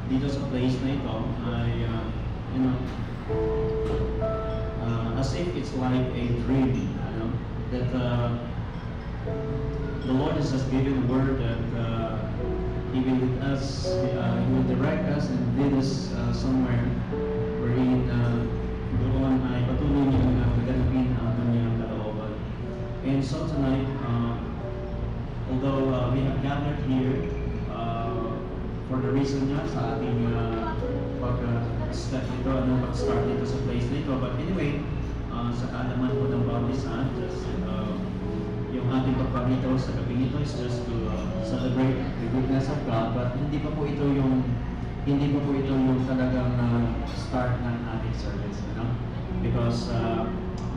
dito sa place na ito ay, you know, as if it's like a dream, you know, that the Lord has just given a word that He will lead us, He will direct us and lead us somewhere wherein doon ay patuloy niyang gaganapin ang kanyang kalooban. And so tonight, although we have gathered here for the reason nga sa ating pag-start dito sa place nito, but anyway, sa kaalaman po ng bawat isa, just yung ating pagpapito sa gabi ito is just to celebrate the goodness of God, but hindi pa po ito yung talagang start ng ating service, you know? Because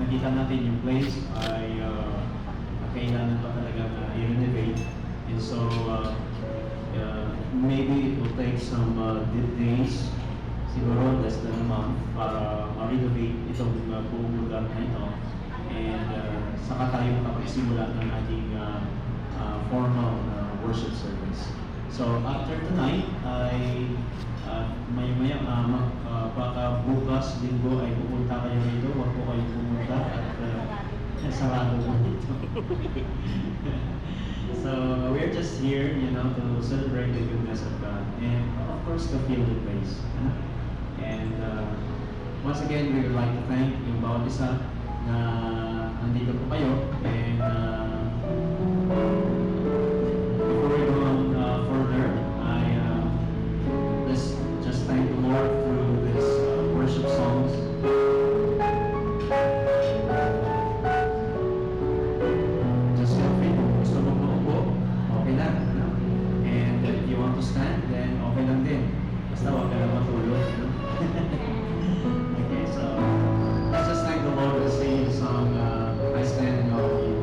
nakita natin yung place ay kailangan pa talaga i-renovate, and so maybe it will take some days, siguro less than a month, para ma-renovate itong buong lugar na ito, and saka tayo makapagsimula ng ating formal worship service. So after tonight ay maya-maya baka bukas linggo ay pupunta kayo dito, huwag po kayo pumunta at sarado po dito. So we're just here, you know, to celebrate the goodness of God and of course to feel the place. And once again, we would like to thank yung bawat isa na nandito po kayo, and before we go on further, let's just thank the Lord through this worship songs. Just feel free, kung gusto mo maupo, okay lang, no? And if you want to stand, then okay lang din. Basta huwag ka lang matulog, no? Okay, so let's just thank the Lord and sing the song, I Stand in Awe of You.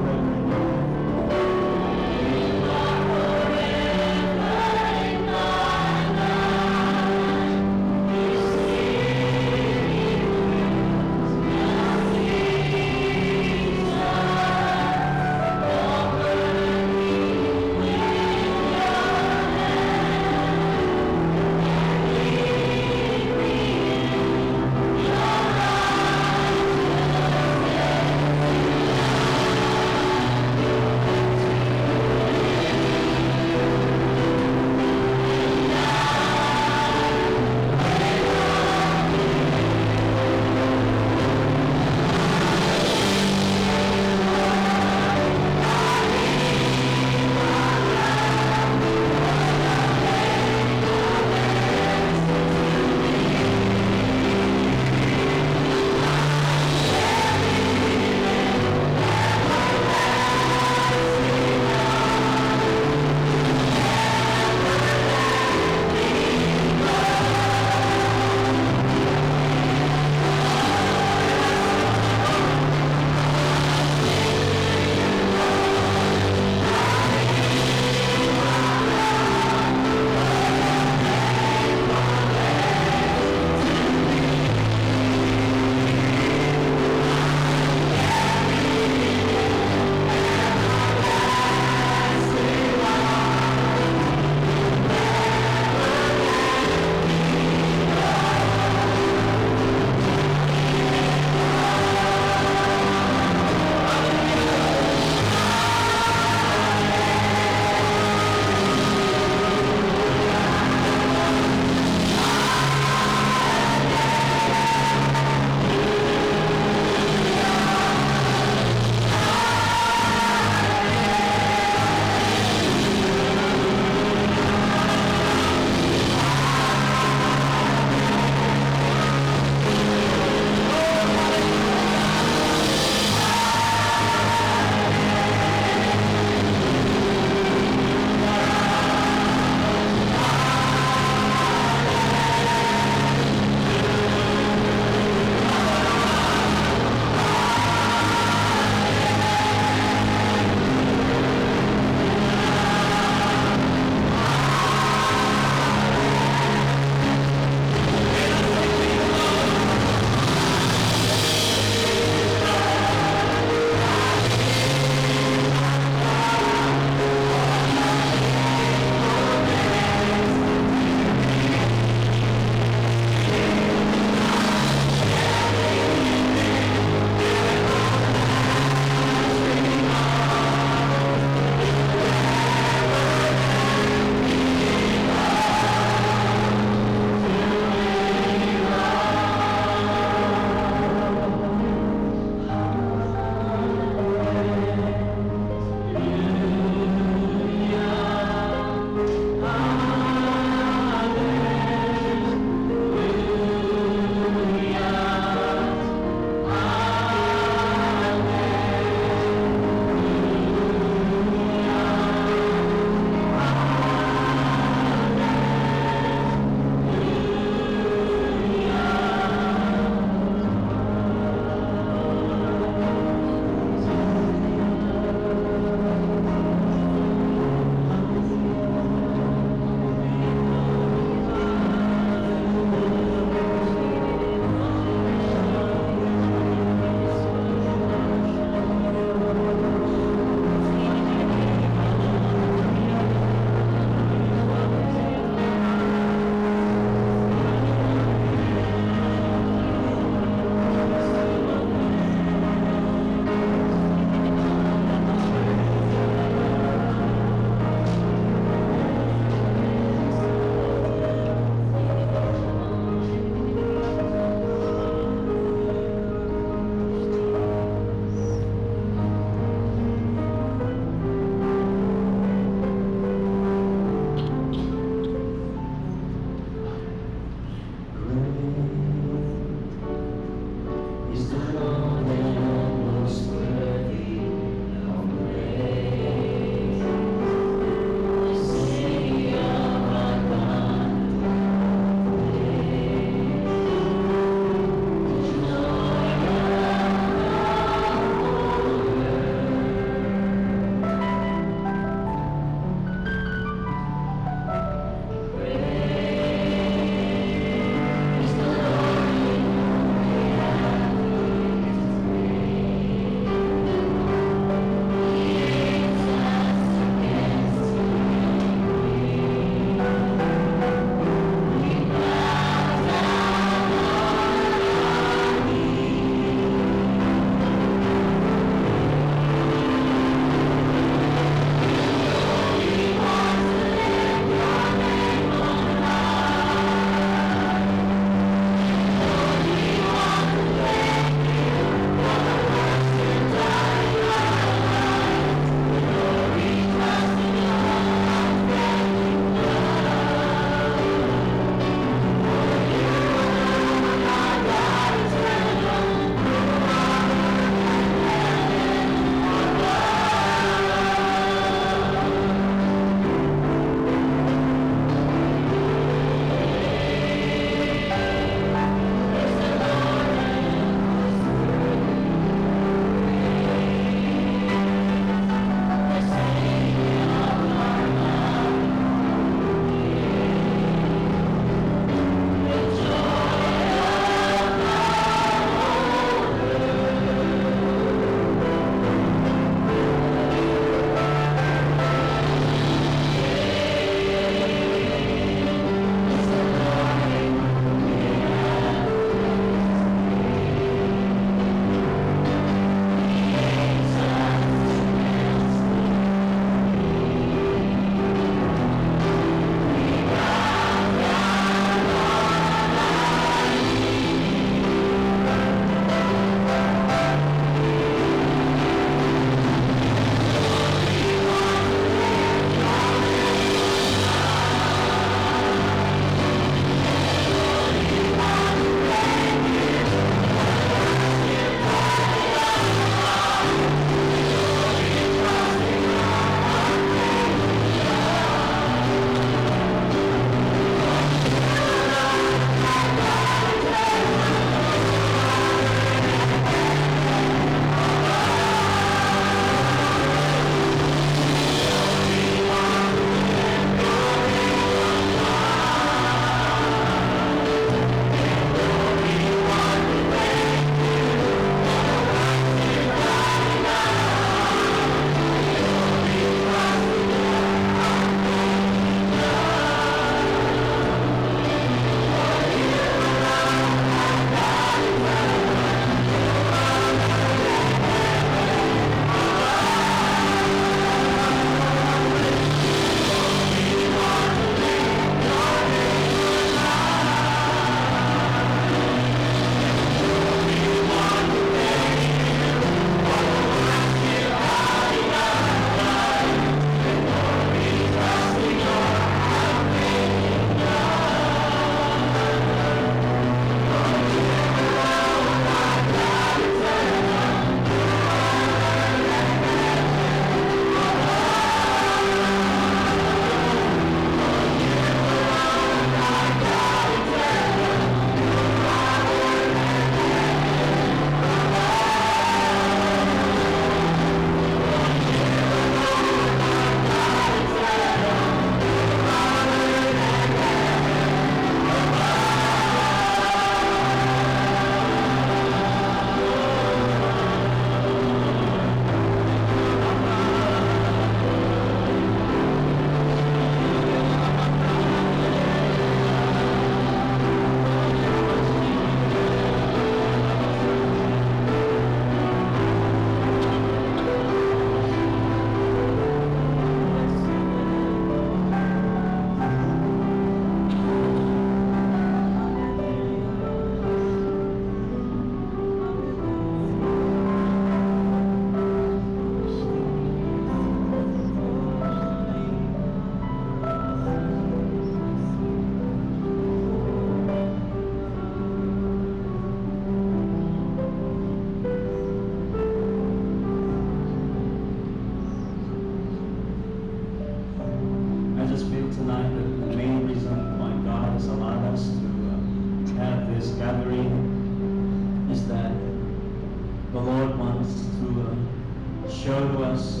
show to us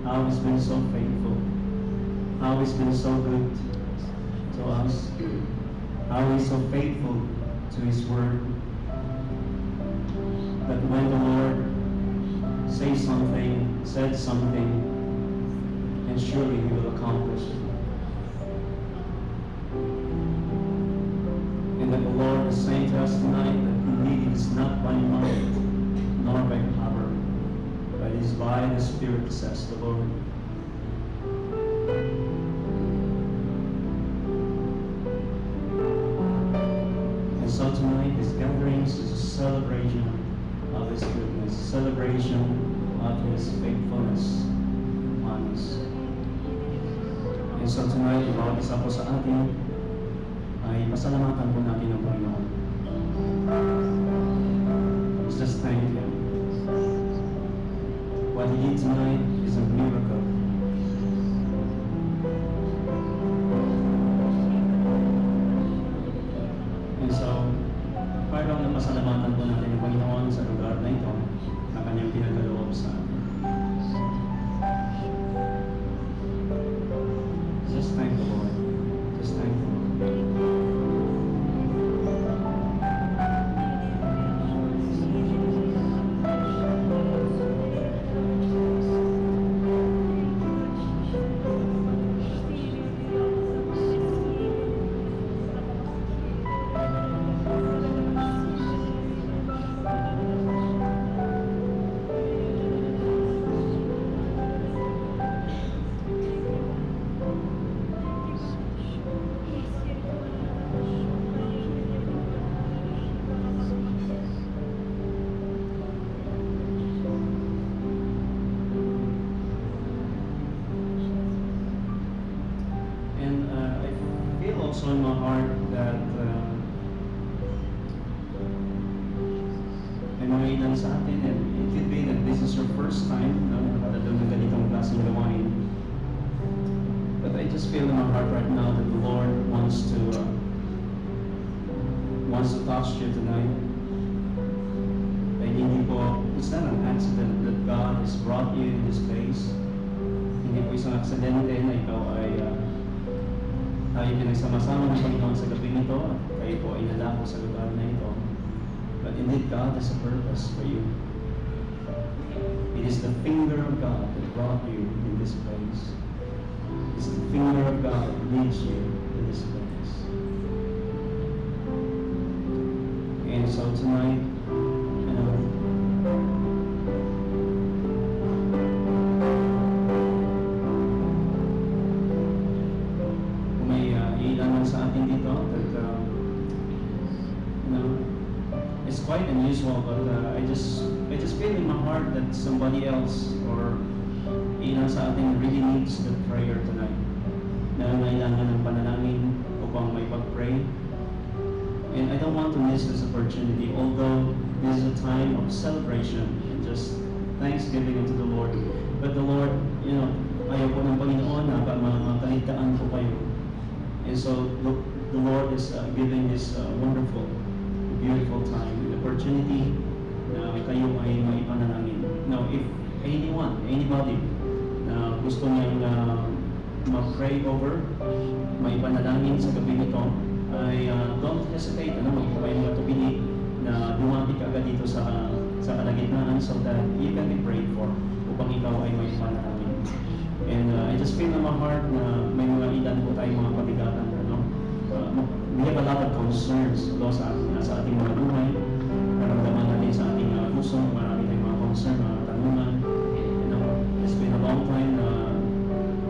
how He's been so faithful, how He's been so good to us, how He's so faithful to His word. That when the Lord said something, and surely He will accomplish it. And that the Lord is saying to us tonight that indeed it is not by might nor by power, but it is by the Spirit, says the Lord. And so tonight, this gathering is a celebration of His goodness, celebration of His faithfulness on us. And so tonight, bawat isa po sa atin ay pasalamatan po natin ang Panginoon. Let's just thank Him. What He did tonight is a miracle. And so, parang napasalamatan po natin ang Panginoon sa lugar na ito na Kanyang pinagaloob sa atin. Just thank the Lord. Just thank the Lord. Also in my heart that may mga ilan sa atin, and it could be that this is your first time na nakadalo ng ganitong klaseng gawain. But I just feel in my heart right now that the Lord wants to touch you tonight. Ay hindi po, it's not an accident that God has brought you in this place. Hindi po isang aksidente na ikaw ay tayo pinagsama-sama ng Panginoon sa gabi nito at kayo po ay nalako sa lugar na ito. But indeed, God has a purpose for you. It is the finger of God that brought you in this place. It is the finger of God that leads you to this place. And so tonight, sa atin dito that it's quite unusual, but I just feel in my heart that somebody else or sa atin really needs the prayer tonight. Na kailangan ng panalangin upang may pag-pray. And I don't want to miss this opportunity, although this is a time of celebration and just thanksgiving unto the Lord. But the Lord, ayaw po ng Panginoon na makalitaan po kayo. And so the Lord is giving this wonderful, beautiful time, the opportunity na kayo ay maipanalangin. Now, if anybody na gusto niyang mag-pray over, maipanalangin sa gabi nito, ay don't hesitate, magpapay mga tupili na lumapit agad dito sa kalagitnaan so that you can be prayed for upang ikaw ay maipanalangin. And I just feel in my heart na may mga ilan po tayong mga pabigatan. We have a lot of concerns sa ating mga buhay. Naramdaman natin sa ating puso, marami tayong mga concern, mga tanungan. It's been a long time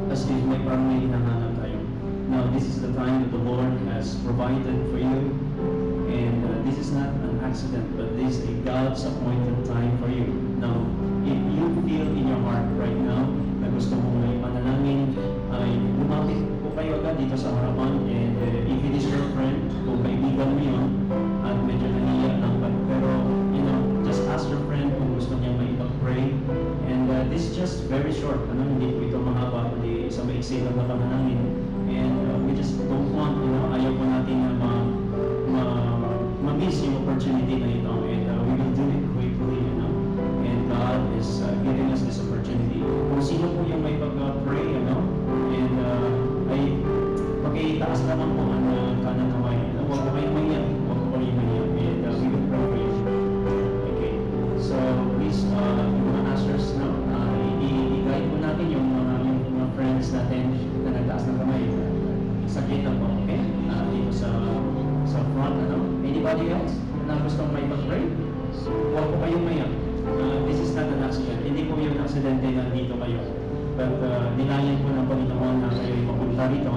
as if parang may hinahanap tayo. Now, this is the time that the Lord has provided for you. And this is not an accident, but this is a God's appointed time for you. Now, if you feel in your heart right now na gusto mong may panalangin, ay lumapit po kayo agad dito sa harapan. And if it is your friend, kung kaibigan mo yun, at medyo nahiya lang, pero just ask your friend kung gusto niya may ipag-pray. And this is just very short, hindi po ito mahaba, kundi isang maiksi lang na panalangin. And we just don't want, ayaw po natin na ma-miss yung opportunity na ito. And we will do it quickly, and God is giving us this opportunity. Kung sino po yung may pag-pray, ano, and ay pakitaas naman po ang kanang kamay. Huwag po kayong mahiyak. Huwag po kayong mahiyak. And we will pray for you. Okay. So, please, yung mga ushers, no, i-guide po natin yung mga friends natin na nagtaas ng kamay. Saglit lang po, okay? Dito sa front, ano? Anybody else na gustong may pag-pray? Huwag po kayong mahiyak. This is not an accident. Hindi po yung aksidente na dito kayo. But nilayan po ng Panginoon na kayo ipapunta rito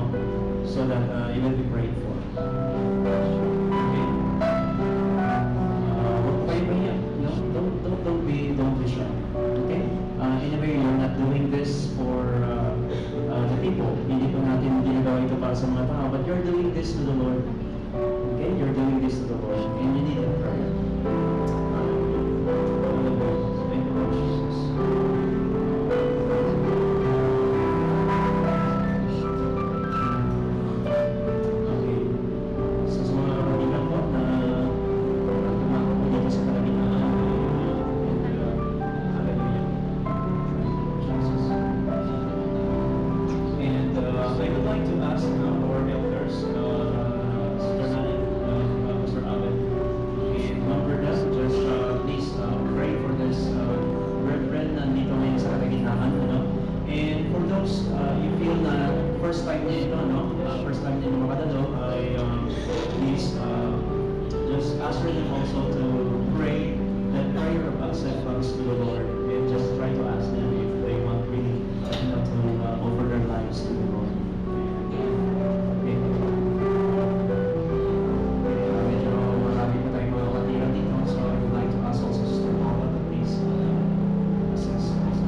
so that you will be prayed for. Okay? Huwag po kayong mahiyak. No? Don't be shy. Okay? Anyway, you're not doing this for the people. Hindi po natin ginagawa ito para sa mga tao, but you're doing this to the Lord. Okay? You're doing this to the Lord. And you need a prayer. Thank you, Lord Jesus. Okay. So, sa mga kapatigan po na tumako po dito sa kalagitnaan, hallelujah. Jesus. And I would like to ask our elders, Sister Nani, Pastor Abed, and Ma'am Bernas, just please pray for this brethren na nandito ngayon sa kalagitnaan, ano? And for those you feel na first time niyo ito, no? First time niyo makadalo, I please just ask them also to pray that prayer of acceptance to the Lord, and just try to ask them if they want really, to offer their lives to the Lord. Okay. Medyo marami pa tayong mga katira dito, so I would like to ask also Sister Paula to please assist also.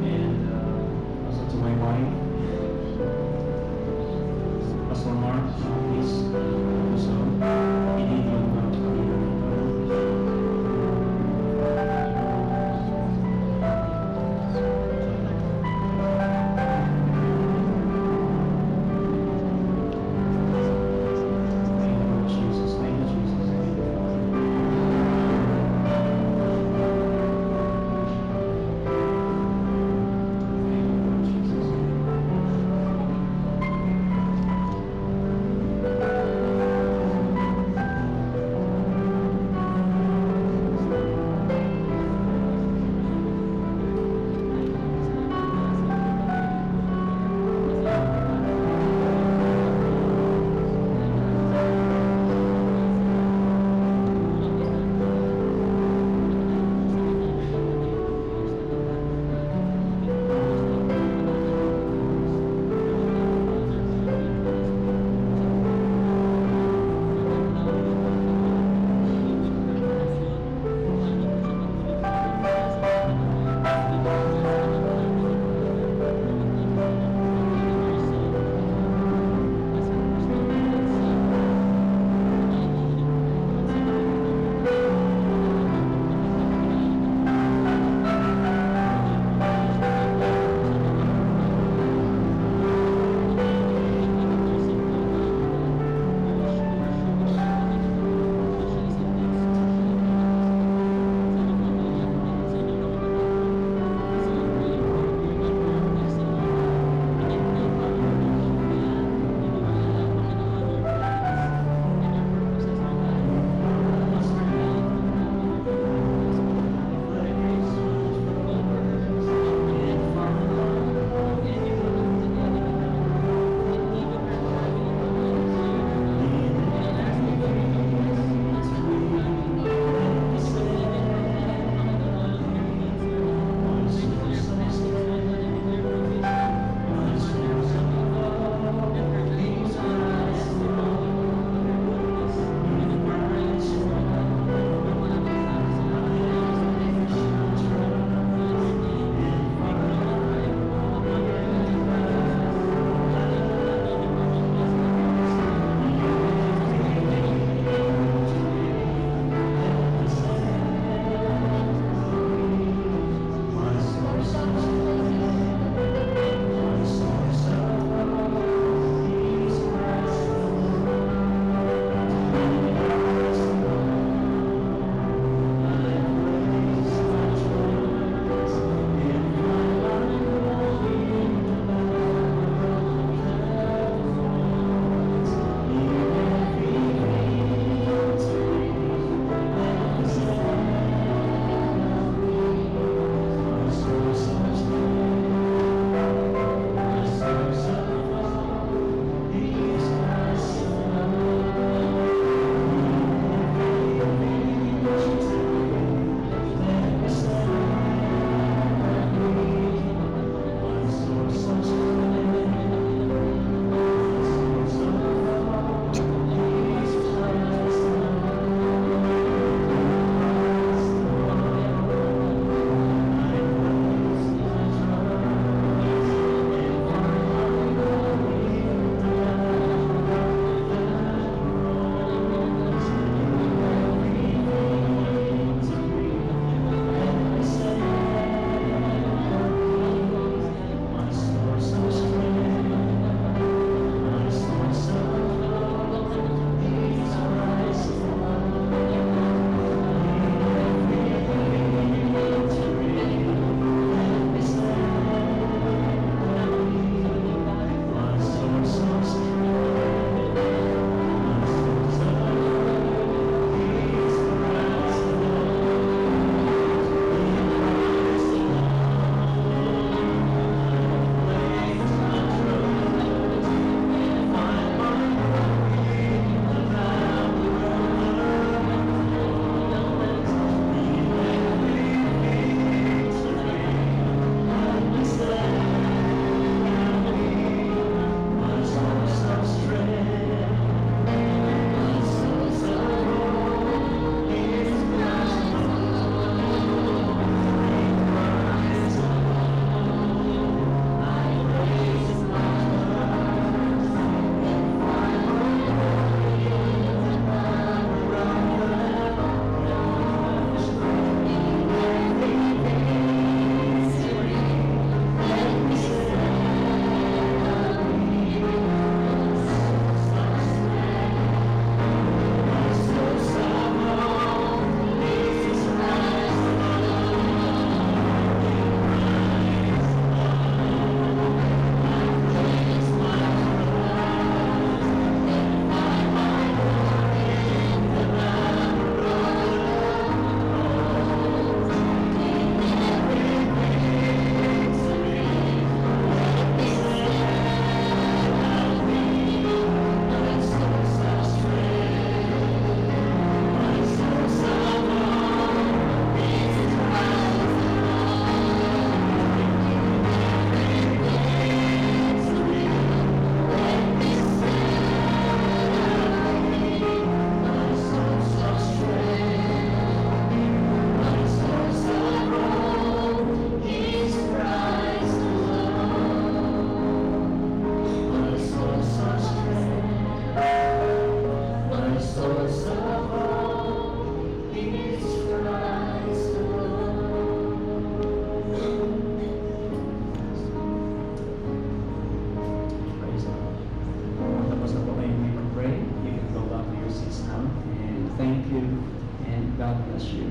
And also to my wife, Pastor Mark, please also i-lead yung katira dito. God bless you.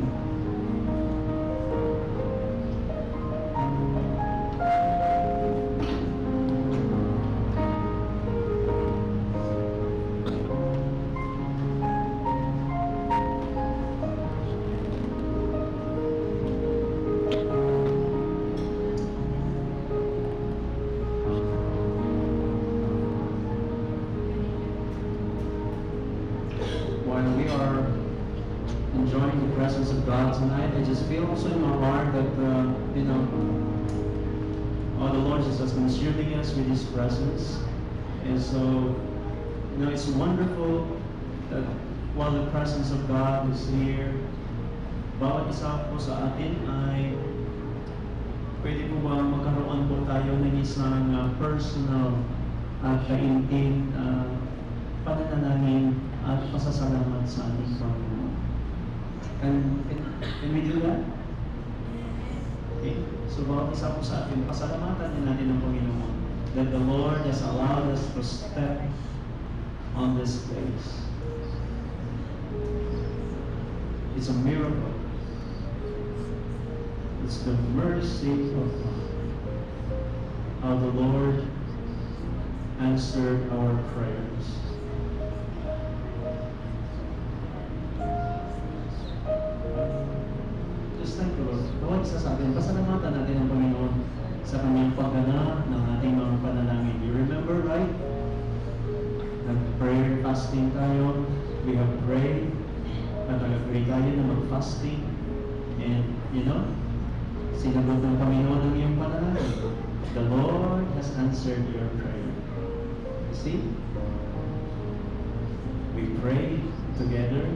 While we are enjoying the presence of God tonight, I just feel also in my heart that, the Lord Jesus been shielding us with His presence. And so, it's wonderful that while the presence of God is here, bawat isa po sa atin ay pwede po ba magkaroon po tayo ng isang personal at kaintin pananalangin at pasasalamat sa ating Panginoon. Can we do that? Okay. So bawat isa po sa atin, pasalamatan din natin ang Panginoon that the Lord has allowed us to step on this place. It's a miracle. It's the mercy of God. How the Lord answered our prayers. Just thank the Lord. Bawat isa sa atin, pasalamatan natin ang Panginoon sa kanyang pagganap ng ating mga panalangin. You remember, right? Nag-prayer fasting tayo. We have prayed. Nag-agree tayo na mag-fasting. And, sinagot ng Panginoon ang iyong panalangin. The Lord has answered your prayer. You see? We prayed together.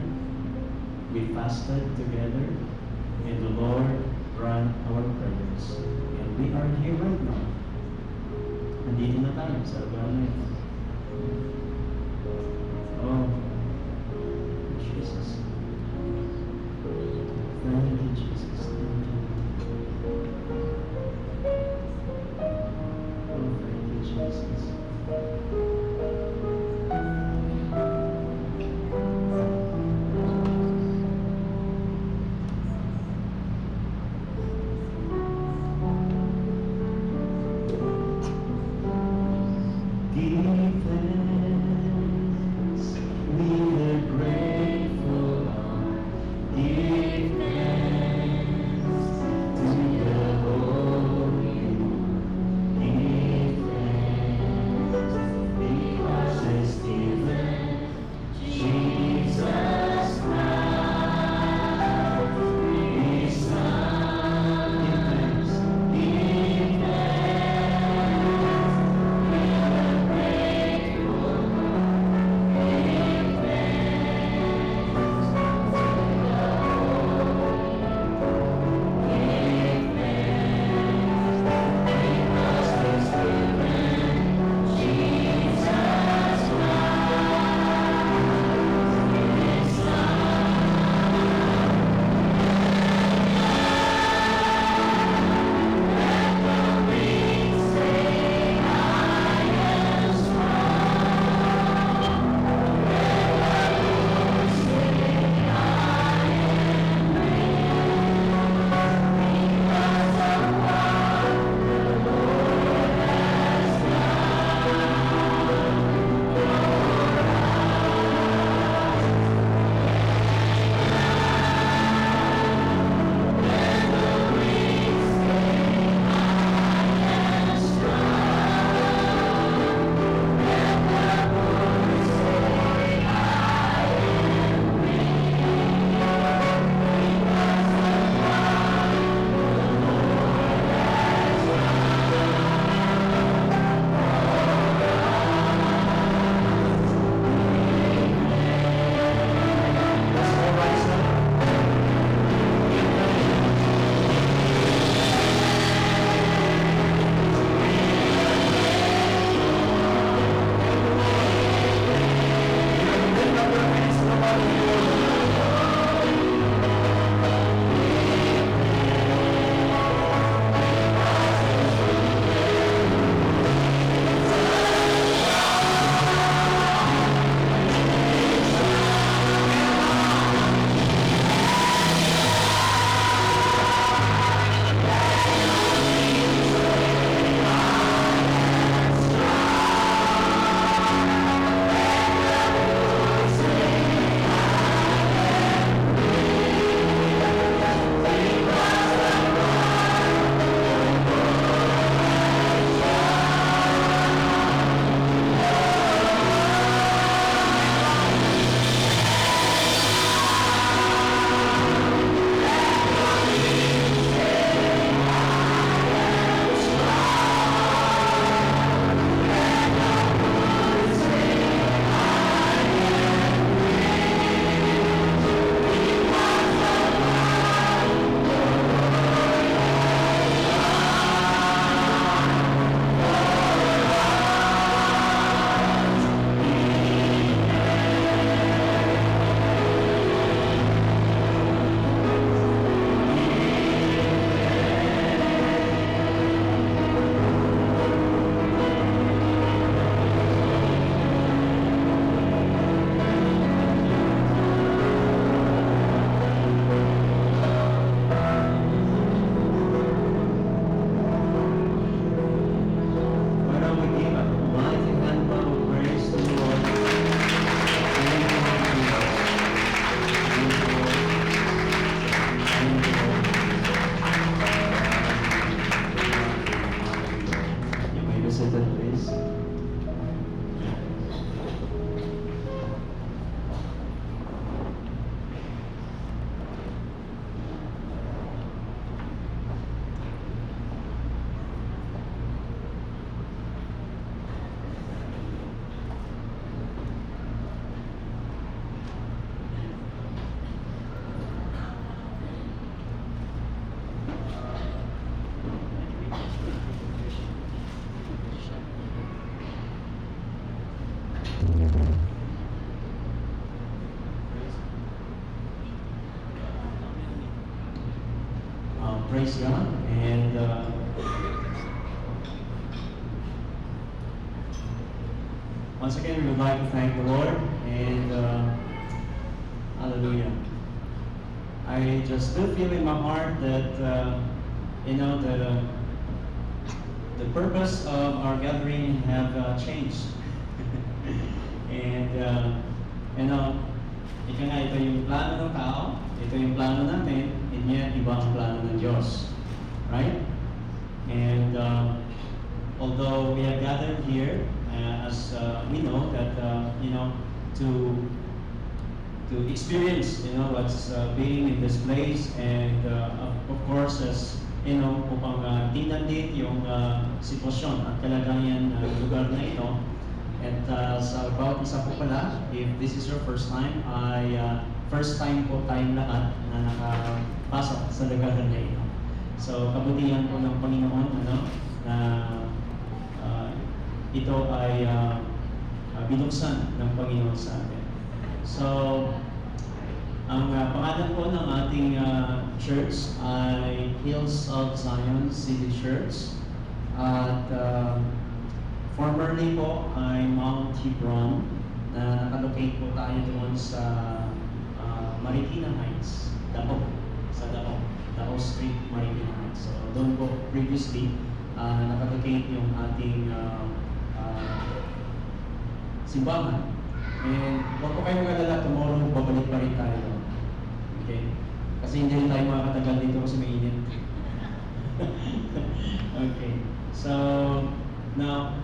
We fasted together. And the Lord grant our prayers. And we are here right now. Nandito na tayo sa lugar na ito. Oh, Jesus. Thank you, Jesus. Thank you. Oh, thank you, Jesus. Give thanks, we are grateful, Lord. Give thanks to the Holy One. Give thanks because it's given Jesus Christ, His Son. Give thanks, give thanks. We are grateful, Lord. Give thanks to the praise God. And once again, we would like to thank the Lord. And hallelujah. I just still feel in my heart that, the purpose of our gathering have changed. And, ika nga, ito yung plano ng tao, ito yung plano natin, and yet, iba ang plano ng Diyos. Right? And although we have gathered here, as we know that, to experience, what's being in this place, and of course, as upang tingnan din yung sitwasyon at kalagayan ng lugar na ito. At sa about isa po pala, if this is your first time, first time po tayong lahat na nakapasok sa lugar na ito. So, kabutihan po ng Panginoon, na ito ay binuksan ng Panginoon sa atin. So, ang pangalan po ng ating church ay Hills of Zion City Church. At formerly po ay Mount Hebron, na nakalocate po tayo doon sa Marikina Heights, Davao, sa Davao Street, Marikina Heights. So doon po previously nakalocate yung ating simbahan. And huwag po kayong mag-alala, tomorrow babalik pa rin tayo. Okay? Kasi hindi rin tayo makakatagal dito kasi mainit. Okay. So, now,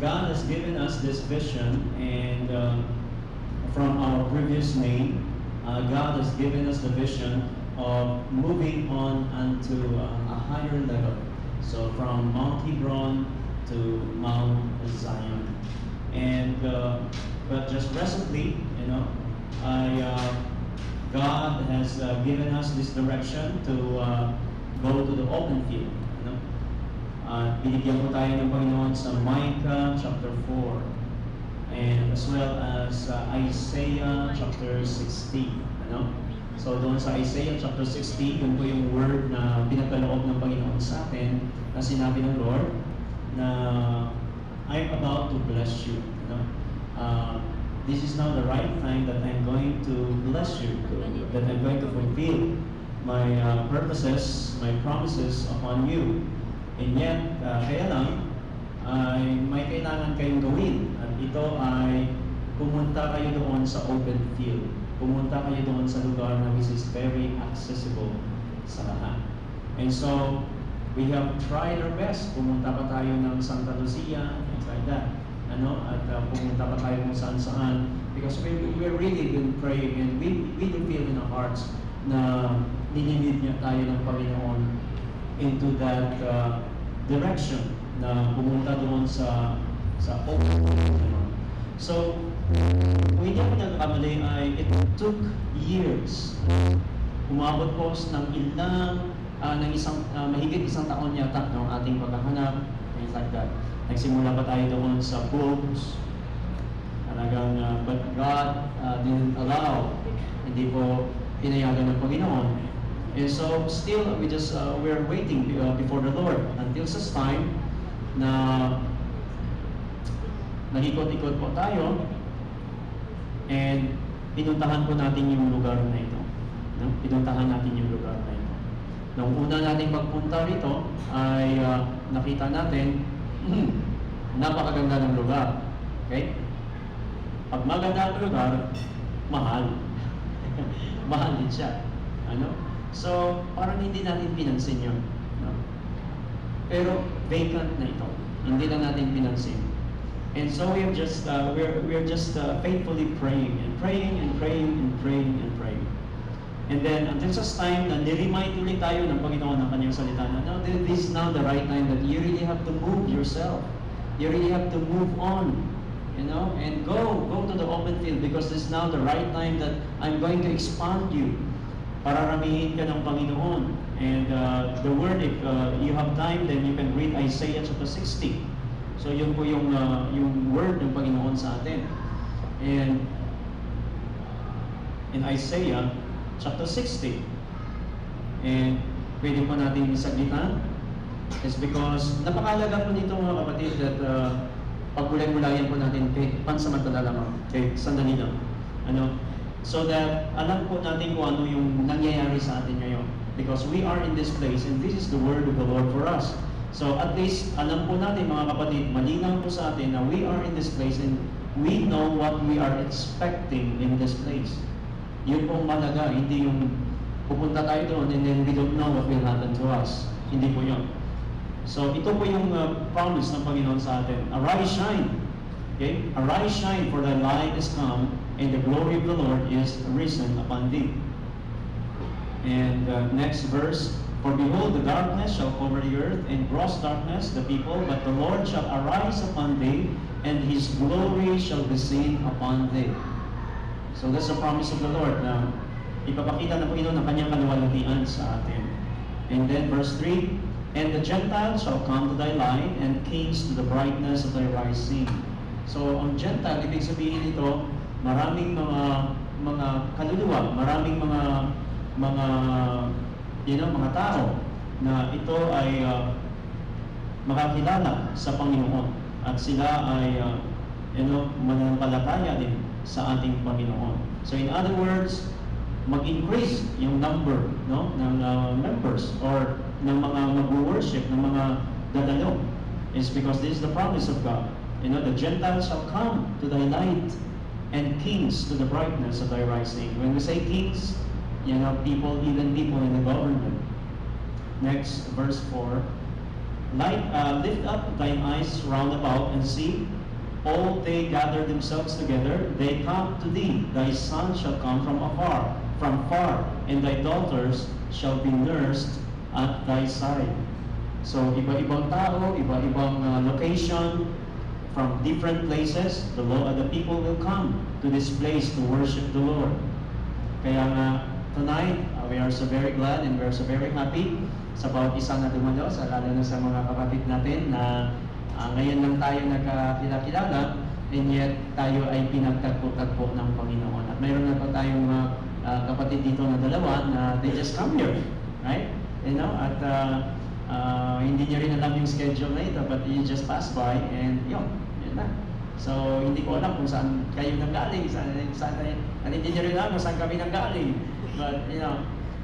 God has given us this vision, and from our previous name, God has given us the vision of moving on unto a higher level. So, from Mount Hebron to Mount Zion. And but just recently, God has given us this direction to go to the open field. Binigyan po tayo ng Panginoon sa Micah chapter 4, and as well as Isaiah chapter 60. So doon sa Isaiah chapter 60, yun po yung word na pinagkaloob ng Panginoon sa atin, na sinabi ng Lord na I'm about to bless you. This is now the right time that I'm going to bless you, that I'm going to fulfill my purposes, my promises upon you. And yet, kaya lang, ay may kailangan kayong gawin. At ito ay pumunta kayo doon sa open field. Pumunta kayo doon sa lugar na which is very accessible sa lahat. And so, we have tried our best. Pumunta pa tayo ng Santa Lucia, things like that. At pumunta pa tayo kung saan-saan. Because we're really been praying, and we do feel in our hearts na nililid niya tayo ng Panginoon into that direction na pumunta doon sa open. So, kung hindi ako nagkamali ay it took years. Umabot po ng mahigit isang taon yata ng ating paghahanap, things like that. Nagsimula pa tayo doon sa books. Talagang, but God didn't allow. Hindi po pinayagan ng Panginoon. And so, still, we're waiting before the Lord until such time na nag-ikot-ikot po tayo, and pinuntahan po natin yung lugar na ito. Pinuntahan natin yung lugar na ito. Nung una nating pagpunta rito, ay nakita natin, napakaganda ng lugar. Okay? Pag maganda ang lugar, mahal. Mahal din siya. So, parang hindi natin pinansin yun. Pero vacant na ito. Hindi na natin pinansin. And so we're just faithfully praying and praying and praying and praying and praying. And then until such time na niremind ulit tayo ng Panginoon ng kanyang salita na, no, this is now the right time that you really have to move yourself. You really have to move on. And go to the open field, because this is now the right time that I'm going to expand you. Pararamihin ka ng Panginoon. And the word, if you have time, then you can read Isaiah chapter 60. So yun po yung word ng Panginoon sa atin. And in Isaiah chapter 60, and pwede po natin isaglitan is because napakalaga po dito mga kapatid that pagulay-gulayan po natin kay pansamantala lamang, kay sandali lang. So that alam po natin kung ano yung nangyayari sa atin ngayon. Because we are in this place and this is the word of the Lord for us. So at least alam po natin mga kapatid, malinaw po sa atin na we are in this place and we know what we are expecting in this place. Yun pong malaga, hindi yung pupunta tayo doon and then we don't know what will happen to us. Hindi po yun. So ito po yung promise ng Panginoon sa atin. Arise, shine. Okay? Arise, shine, for thy light is come, and the glory of the Lord is risen upon thee. And next verse, for behold, the darkness shall cover the earth, and gross darkness the people, but the Lord shall arise upon thee, and His glory shall be seen upon thee. So that's the promise of the Lord na ipapakita ng Panginoon ang kanyang kaluwalhatian sa atin. And then verse 3, and the Gentiles shall come to thy light, and kings to the brightness of thy rising. So ang Gentile, ibig sabihin nito, maraming mga kaluluwa, maraming mga tao na ito ay makakilala sa Panginoon at sila ay mananampalataya din sa ating Panginoon. So in other words, mag-increase yung number ng members or ng mga mag-worship, ng mga dadalo, is because this is the promise of God. The Gentiles shall come to thy light, and kings to the brightness of thy rising. When we say kings, people, even people in the government. Next, verse 4. Lift up thine eyes round about and see, all they gather themselves together, they come to thee. Thy son shall come from far, and thy daughters shall be nursed at thy side. So, iba-ibang tao, iba-ibang location, from different places, the people will come to this place to worship the Lord. Kaya nga, tonight, we are so very glad and we are so very happy sa bawat isa na dumalo, lalo na sa mga kapatid natin na ngayon lang tayo nagkakilala and yet tayo ay pinagtagpo-tagpo ng Panginoon. At mayroon na po tayong mga kapatid dito na dalawa na they just come here, right? At hindi niya rin alam yung schedule na ito, but you just pass by and yun na. So, hindi ko alam kung saan kayo nanggaling, hindi niya rin alam kung saan kami nanggaling. But,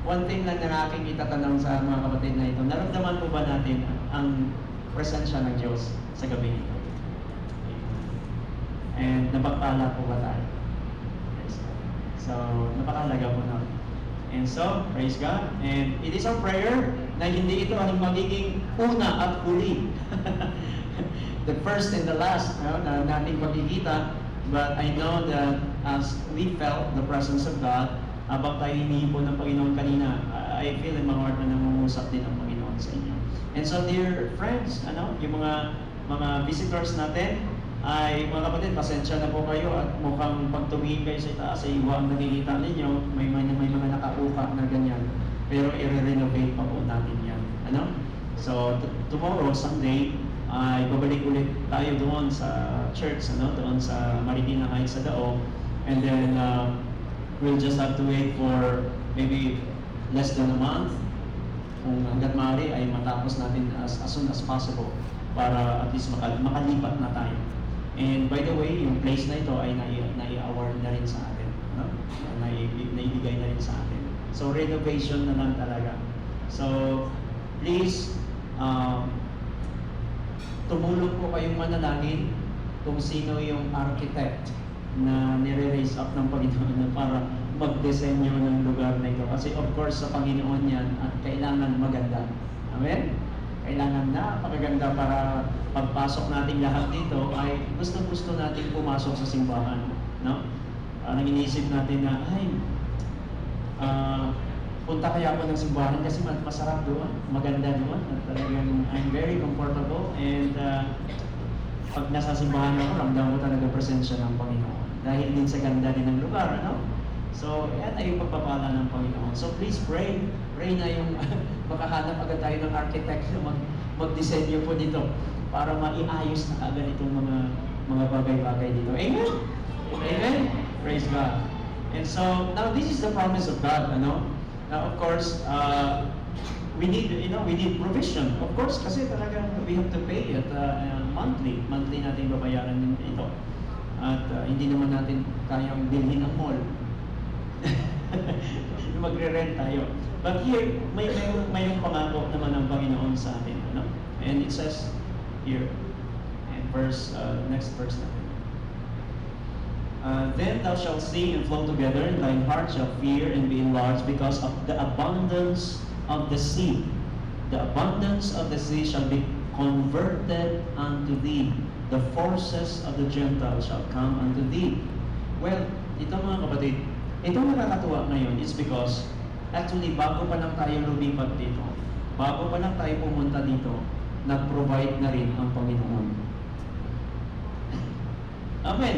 one thing lang na aking itatanong sa mga kapatid na ito, naramdaman po ba natin ang presensya ng Diyos sa gabi ito? And napagpala po ba tayo? So, napakalaga po natin. And so, praise God. And it is our prayer na hindi ito ang magiging una at huli. The first and the last na nating pagkikita. But I know that as we felt the presence of God, habang tayo hinihipon ng Panginoon kanina, I feel in my heart na namumusap din ang Panginoon sa inyo. And so, dear friends, yung mga visitors natin, ay mga kapatid, pasensya na po kayo at mukhang pagtumingin kayo sa itaas sa iwa ang nakikita ninyo, may mga nakauka na ganyan. Pero i-renovate pa po natin yan. So, tomorrow, Sunday, ay babalik ulit tayo doon sa church, doon sa Marikina Heights sa Dao. And then, we'll just have to wait for maybe less than a month. Kung hanggat maaari ay matapos natin as soon as possible para at least makalipat na tayo. And by the way, yung place na ito ay nai-award na rin sa atin. Naibigay na rin sa atin. So, renovation na lang talaga. So, please, tumulong po kayong manalangin kung sino yung architect na nire-raise up ng Panginoon para mag-desenyo ng lugar na ito. Kasi of course, sa Panginoon yan at kailangan maganda. Amen? Kailangan napakaganda para pagpasok natin lahat dito ay gusto-gusto natin pumasok sa simbahan. Parang iniisip natin na, punta kaya ako ng simbahan kasi masarap doon, maganda doon. At talagang I'm very comfortable and pag nasa simbahan ako, ramdam ko talaga presensya ng Panginoon. Dahil din sa ganda din ng lugar, So, yan ay yung pagpapala ng Panginoon. So, please pray. Pray na yung makahanap agad tayo ng architect na mag-disenyo po dito para maiayos na agad itong mga bagay-bagay dito. Amen? Amen? Praise God. And so, now this is the promise of God, Now, of course, we need provision. Of course, kasi talagang we have to pay at monthly natin babayaran din ito. At hindi naman natin kayang bilhin ang mall. Magre-rent tayo. But here, may pangako naman ng Panginoon sa atin. Ano? And it says here, and next verse natin. Then thou shalt sing and flow together, and thine heart shall fear and be enlarged because of the abundance of the sea. The abundance of the sea shall be converted unto thee. The forces of the Gentiles shall come unto thee. Well, ito mga kapatid, itong nakakatuwa ngayon is because actually bago pa lang tayo lumipat dito, bago pa lang tayo pumunta dito, nag-provide na rin ang Panginoon. Amen.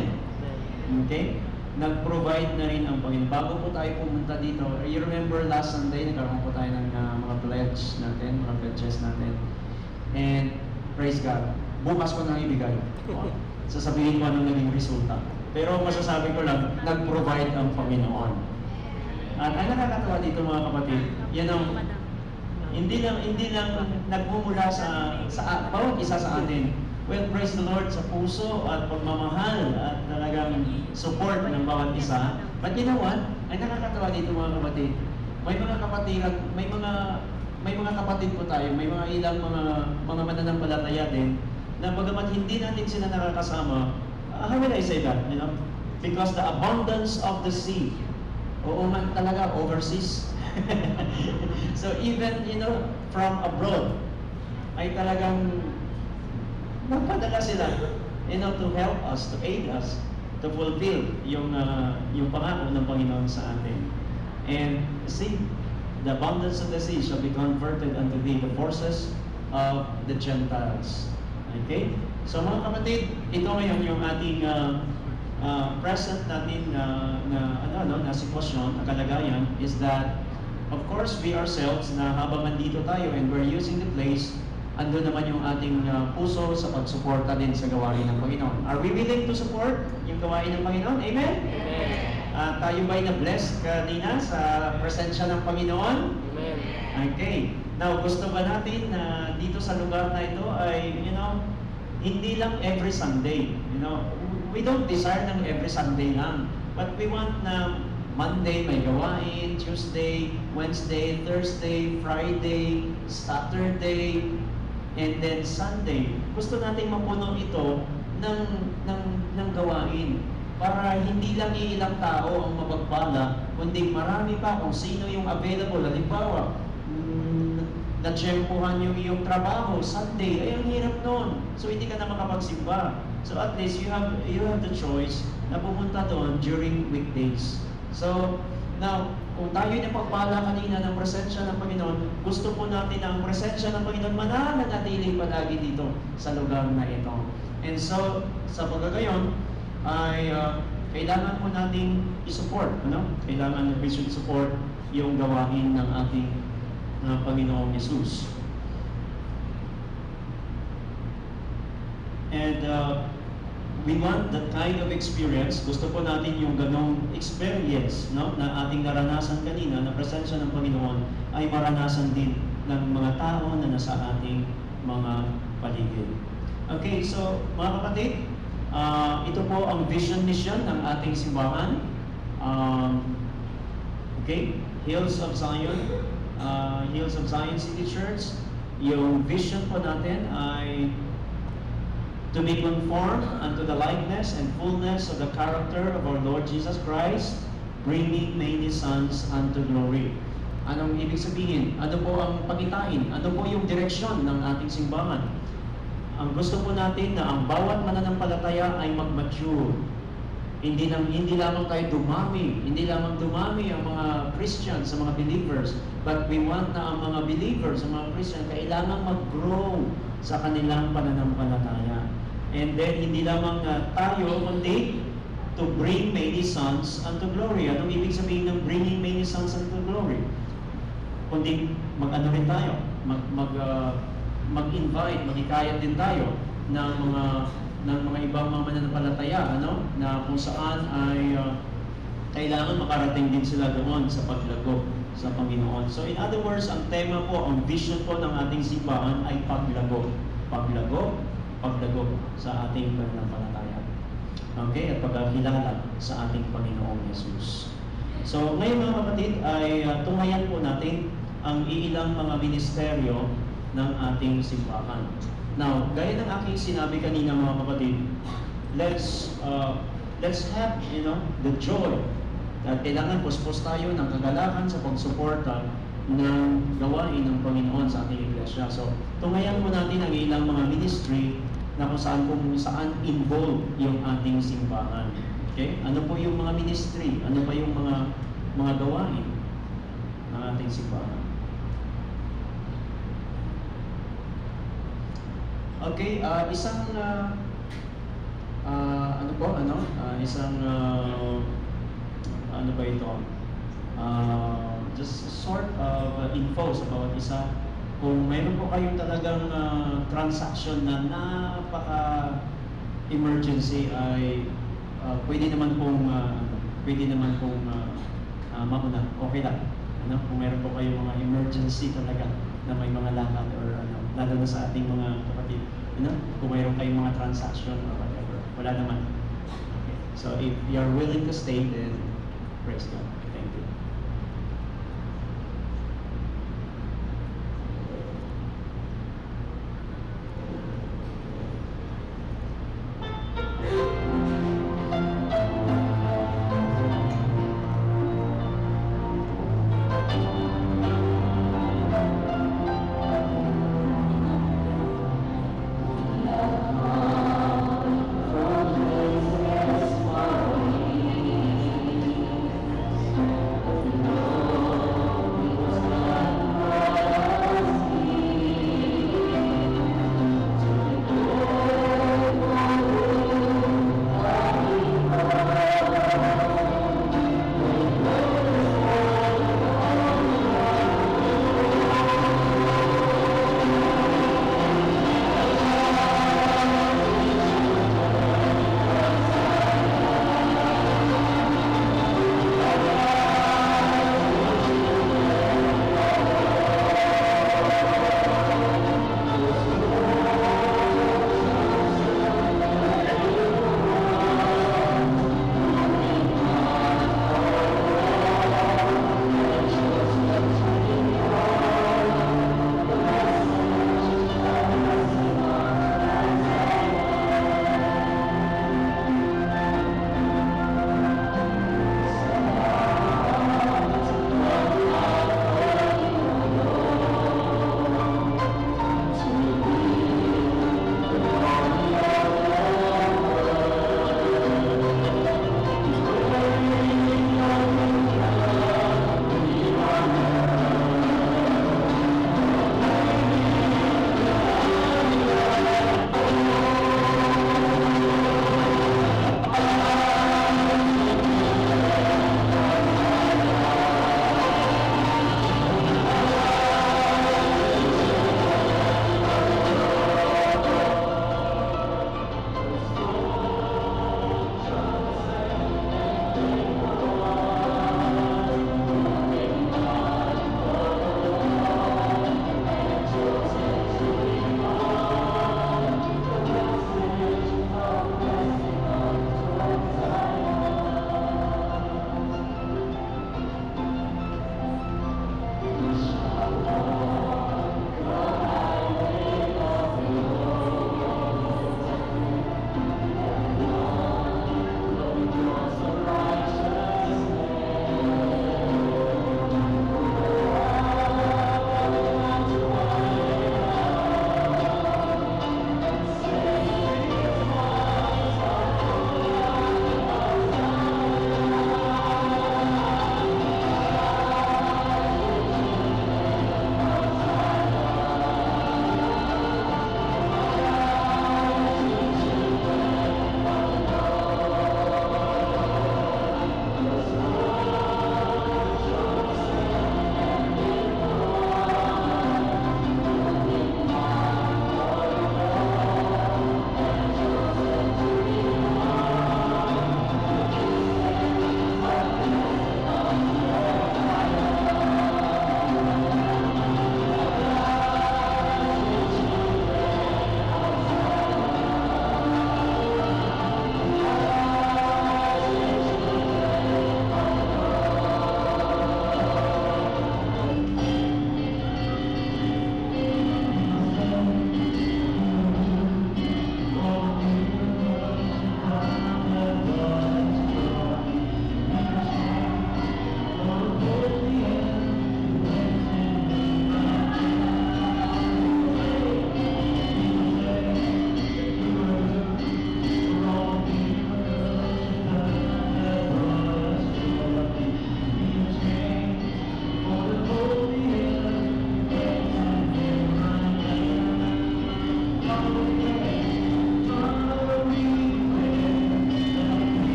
Okay? Nag-provide na rin ang Panginoon. Bago po tayo pumunta dito, you remember last Sunday, nagkaroon po tayo ng mga pledges natin. And praise God, bukas ko nang ibigay. Sasabihin ko anong naging resulta. Pero masasabi ko lang, nag-provide ang Panginoon. At ang nakakatawa dito mga kapatid, yan ang hindi lang nagmumula sa bawat isa sa atin. Well, praise the Lord sa puso at pagmamahal at talagang support ng bawat isa. But you know what? Ang nakakatawa dito mga kapatid, may mga kapatid po tayo, may mga ilang mga mananampalataya din na bagamat hindi natin sila nakakasama, how will I say that? You know? Because the abundance of the sea, oo man talaga, overseas. So even, from abroad, ay talagang magpadala sila, to help us, to aid us, to fulfill yung pangako ng Panginoon sa atin. And see, the abundance of the sea shall be converted unto thee, the forces of the Gentiles. Okay? So mga kapatid, ito ngayon yung ating present natin na sitwasyon, na kalagayan, is that, of course, we ourselves, na habang nandito tayo and we're using the place, ando naman yung ating puso sa pagsuporta din sa gawain ng Panginoon. Are we willing to support yung gawain ng Panginoon? Amen? Amen. Tayo ba'y na-bless kanina sa presensya ng Panginoon? Amen. Okay. Now, gusto ba natin na dito sa lugar na ito ay, hindi lang every Sunday. We don't desire ng every Sunday lang. But we want na Monday may gawain, Tuesday, Wednesday, Thursday, Friday, Saturday, and then Sunday. Gusto nating mapuno ito ng gawain para hindi lang ilang tao ang mapagpala, kundi marami pa kung sino yung available. Halimbawa, na-tsempuhan yung iyong trabaho, Sunday, ay ang hirap nun. So hindi ka na makapagsimba. So at least you have the choice na pumunta doon during weekdays. So, now, kung tayo na pagpala kanina ng presensya ng Panginoon, gusto po natin ang presensya ng Panginoon mananatili palagi dito sa lugar na ito. And so, sa pagkagayon, ay kailangan po nating i-support. Kailangan we should support yung gawain ng ating Panginoong Yesus. And we want that kind of experience. Gusto po natin yung ganong experience, na ating naranasan kanina, na presensya ng Panginoon ay maranasan din ng mga tao na nasa ating mga paligid. Okay, so mga kapatid, ito po ang vision mission ng ating simbahan. Okay, Hills of Zion City Church. Yung vision po natin ay to be conformed unto the likeness and fullness of the character of our Lord Jesus Christ, bringing many sons unto glory. Anong ibig sabihin? Ano po ang pagitain? Ano po yung direksyon ng ating simbahan? Ang gusto po natin na ang bawat mananampalataya ay mag-mature. Hindi lamang tayo dumami ang mga Christians, sa mga believers, but we want na ang mga believers, ang mga Christians, kailangan mag-grow sa kanilang pananampalataya. And then, hindi lamang tayo, kundi to bring many sons unto glory. Anong ibig sabihin ng bringing many sons unto glory? Kundi mag-ano rin tayo, mag-invite, mag-ikayat din tayo ng mga ibang mga mananampalataya, na kung saan ay kailangan makarating din sila doon sa paglago sa Panginoon. So in other words, ang tema po, ang vision po ng ating simbahan ay paglago. Paglago, paglago sa ating pananampalataya. Okay? At pagkakilala sa ating Panginoong Yesus. So ngayon mga kapatid ay tunghayan po natin ang iilang mga ministeryo ng ating simbahan. Now, gaya ng aking sinabi kanina mga kapatid, let's have, the joy. Kailangan puspos tayo ng kagalakan sa pagsuporta ng gawain ng Panginoon sa ating iglesia. So, tunghayan mo natin ang ilang mga ministry na kung saan involved yung ating simbahan. Okay? Ano po yung mga ministry? Ano pa yung mga gawain ng ating simbahan? Okay, isang ano ba ito? Just sort of infos about isa. Kung mayroon po kayong talagang transaction na napaka-emergency ay pwede naman pong mauna. Okay lang. Kung mayroon po kayong mga emergency talaga na may mga lakad or lalo na sa ating mga kapatid. Kung mayroon kayong mga transaction or whatever. Wala naman. Okay. So if you're willing to stay, then praise God. Thank you.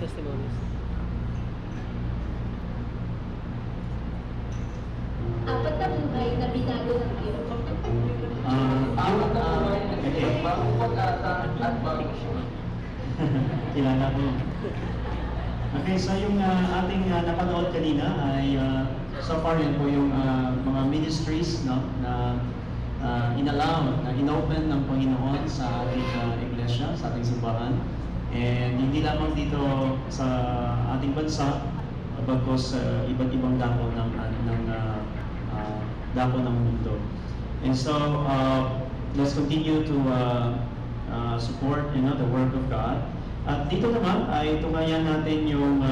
testimonies. Apat na buhay na binago ng Diyos. Bagong pag-asa at bagong siya. Kilala ko. Okay, so yung ating napanood kanina ay so far yun po yung mga ministries no, na inallow, na inopen ng Panginoon sa ating iglesia, sa ating simbahan. And hindi lamang dito sa ating bansa, bagkos iba't ibang dako ng mundo. And so, let's continue to support the work of God. At dito naman ay tungayan natin yung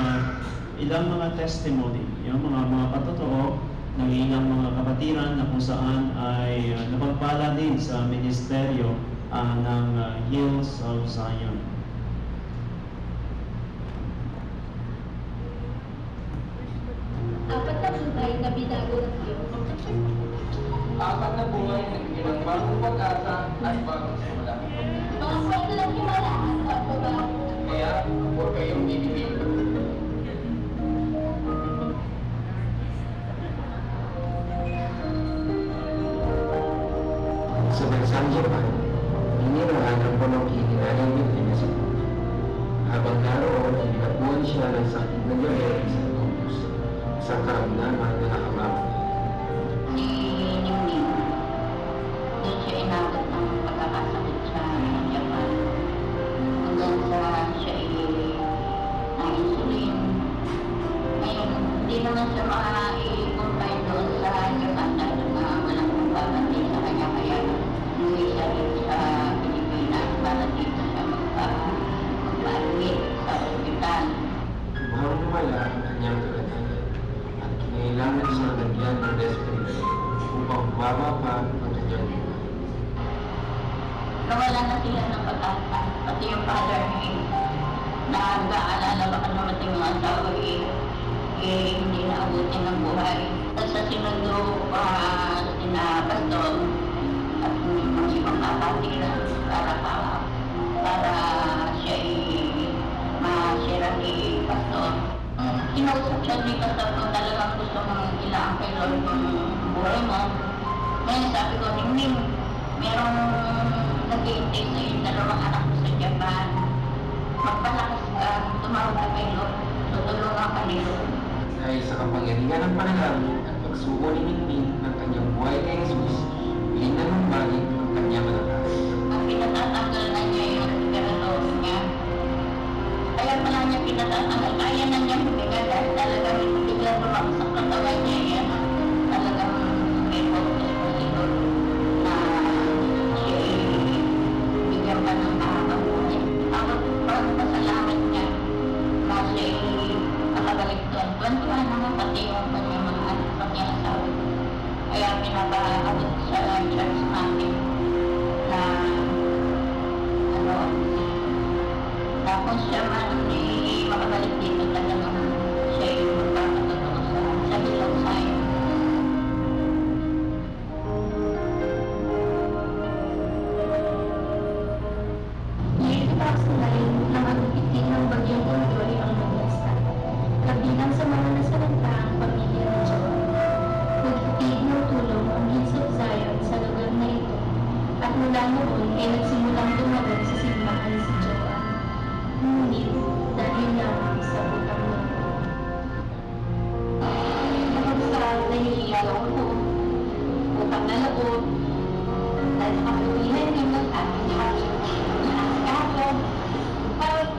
ilang mga testimony, yung mga patotoo ng ilang mga kapatiran na kung saan ay napagpala din sa ministeryo ng Hills of Zion. Apat na buhay na binago ng Diyos. Apat na buhay na bigyan ng bagong pag-asa at bagong simula. Mga kwento ng himala at pagbabago. Kaya, huwag kayong bibigyan. Sa bansang Japan, inirahanan po ng kininanay ni Venus. Habang naroon, ay binabuhan siya ng sakit na diabetes sa lupus, isang karamdaman na nakabako. Si Ningning, doon siya inabot ng pagkakasakit sa Japan. Hanggang sa siya na-insulin. Ngayon, hindi naman siya maka-i-confine doon sa Japan dahil nga walang magbabati sa kanya. Kaya umuwi siya rin sa Pilipinas para dito siya magpa-admit sa ospital. Mukhang lumala ang kanyang kalagayan at kinailangan siya lagyan ng respirator upang bumaba pa ang kanyang buhay. Nawalan na sila ng pag-asa, pati yung father niya. Nag-aalala baka namatay yung asawa hindi na abutin ng buhay. At sa sinundo sina Pastor at mga ibang kapatiran para siya masira ni Pastor. Kinausap siya ni Pastor kung talagang gusto mong ilaan kay Lord yung buhay mo. Ngayon sabi ko, Ningning, merong nag-i-intake sa yung dalawang anak mo sa Japan. Magpalakas ka, tumawag ka kay Lord, tutulungan ka ni Lord. Dahil sa kapangyarihan ng panalangin at pagsuko ni Ningning ng kanyang buhay kay Jesus, linanambalik ang kanyang lakas. Ang pinatatanggal na niya yung respiratory niya. Kaya pala niya pinatatanggal, kaya na niya huminga dahil talagang biglang lumaki sa katawan niya yan. Talagang may focus pa si Lord na siya bigyan pa ng mahabang buhay. Parang pasalamat niya na siya nakabalik doon. Tuwan-tuwan naman pati yung kanyang mga anak sa kanyang asawa. Kaya pinapaabot sa church natin na na kung siya man makabalik dito talagang siya yung magpapatotoo sa Hills of Zion. Ngayon 2009, nang magigiting ng bagyong Ondoy ang bansa. Kabilang sa mga nasalanta ang pamilya ng Joan. Nagtitig ng tulong ang Hills of Zion sa lugar na ito. At mula noon ay nagsimulang tumagal sa simbahan si Joan. Ngunit dahil lamang sa utang na Kapag sa nahihiyalaw ko, utang na loob, dahil sa kapulihan niya ng aking hari, nakasikaso, parang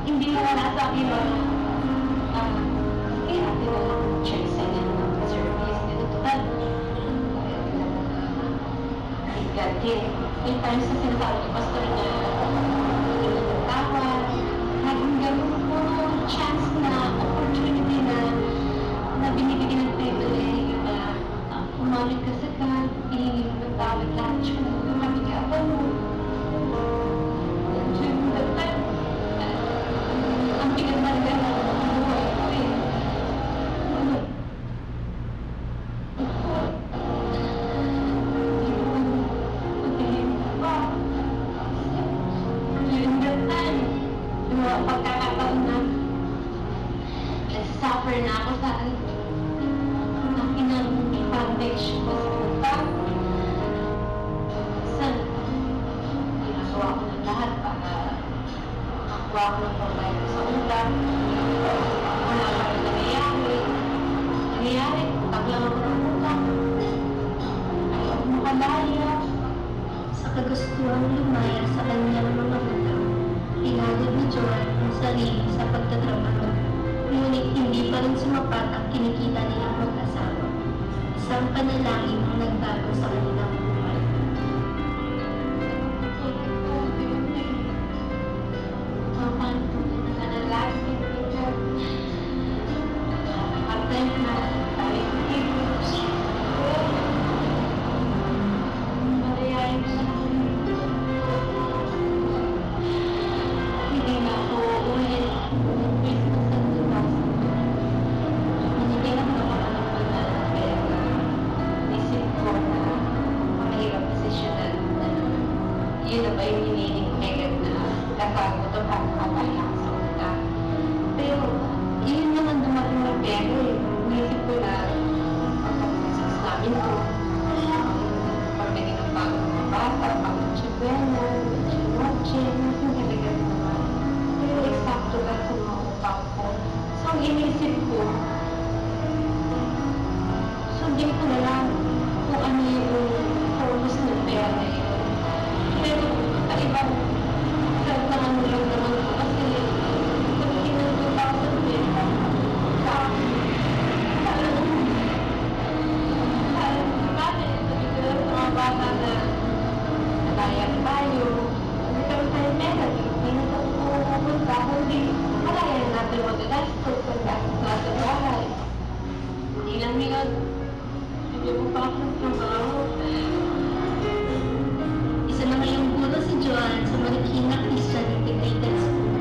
hindi mo na nasa akin kaya ate mo lang check sa inyo ng service dito total. Gati, may times na sinasabi ni Pastor na nagtawad, naging po chance na opportunity na binibigyan ng privilege na umamit ka sa God, magtawad lahat yung umamit ka ako mo. During that time, ang pinagmalaga na buhay ko During that time, yung mga pagkakataon na na-offer na ako sa laki ng foundation ko sa puta. Minsan, ginagawa ko ng lahat para makakuha ko ng pambayad ko sa utang. Wala pa rin nangyayari. Nangyayari, taglang ako ng utang. Ayaw ko makalaya. Sa kagustuhan lumaya sa kanyang mga utang, inagod ni Joan ang sarili sa pagtatrabaho. Ngunit hindi pa rin sumapat ang kinikita nilang mag-asawa. Isang panalangin ang nagbago sa kanilang buhay. Hindi na ako ulit. Christmas ang 2000. Hindi na ako nakapagpagpag ng pera. Isip ko na mahirap posisyonan na yun na ba yung hinihiling ko agad na kasago to para makakaya sa utang. Pero yun naman dumating na pera eh. Naisip ko na pagpapasas namin ko. Pagbigay ng bagong mga bata, bagong chibena, noche, talaga naman. Pero eksakto lang sa mga utang ko. So ang inisip ko, sundin ko na lang kung ano yung purpose ng pera na yun. Pero kaibang lang naman ko kasi pagdating ng 2000 pera, sabi ko lang sa mga bata na nalayan tayo, nagkaroon tayo pera, hindi na tayo pupunta, kundi malayan natin magagastos, paggastos natin bahay. Hindi lang yun, hindi mo pa ako trabaho. Isa na ngayong guro si Joan sa Marikina Christian Integrated School.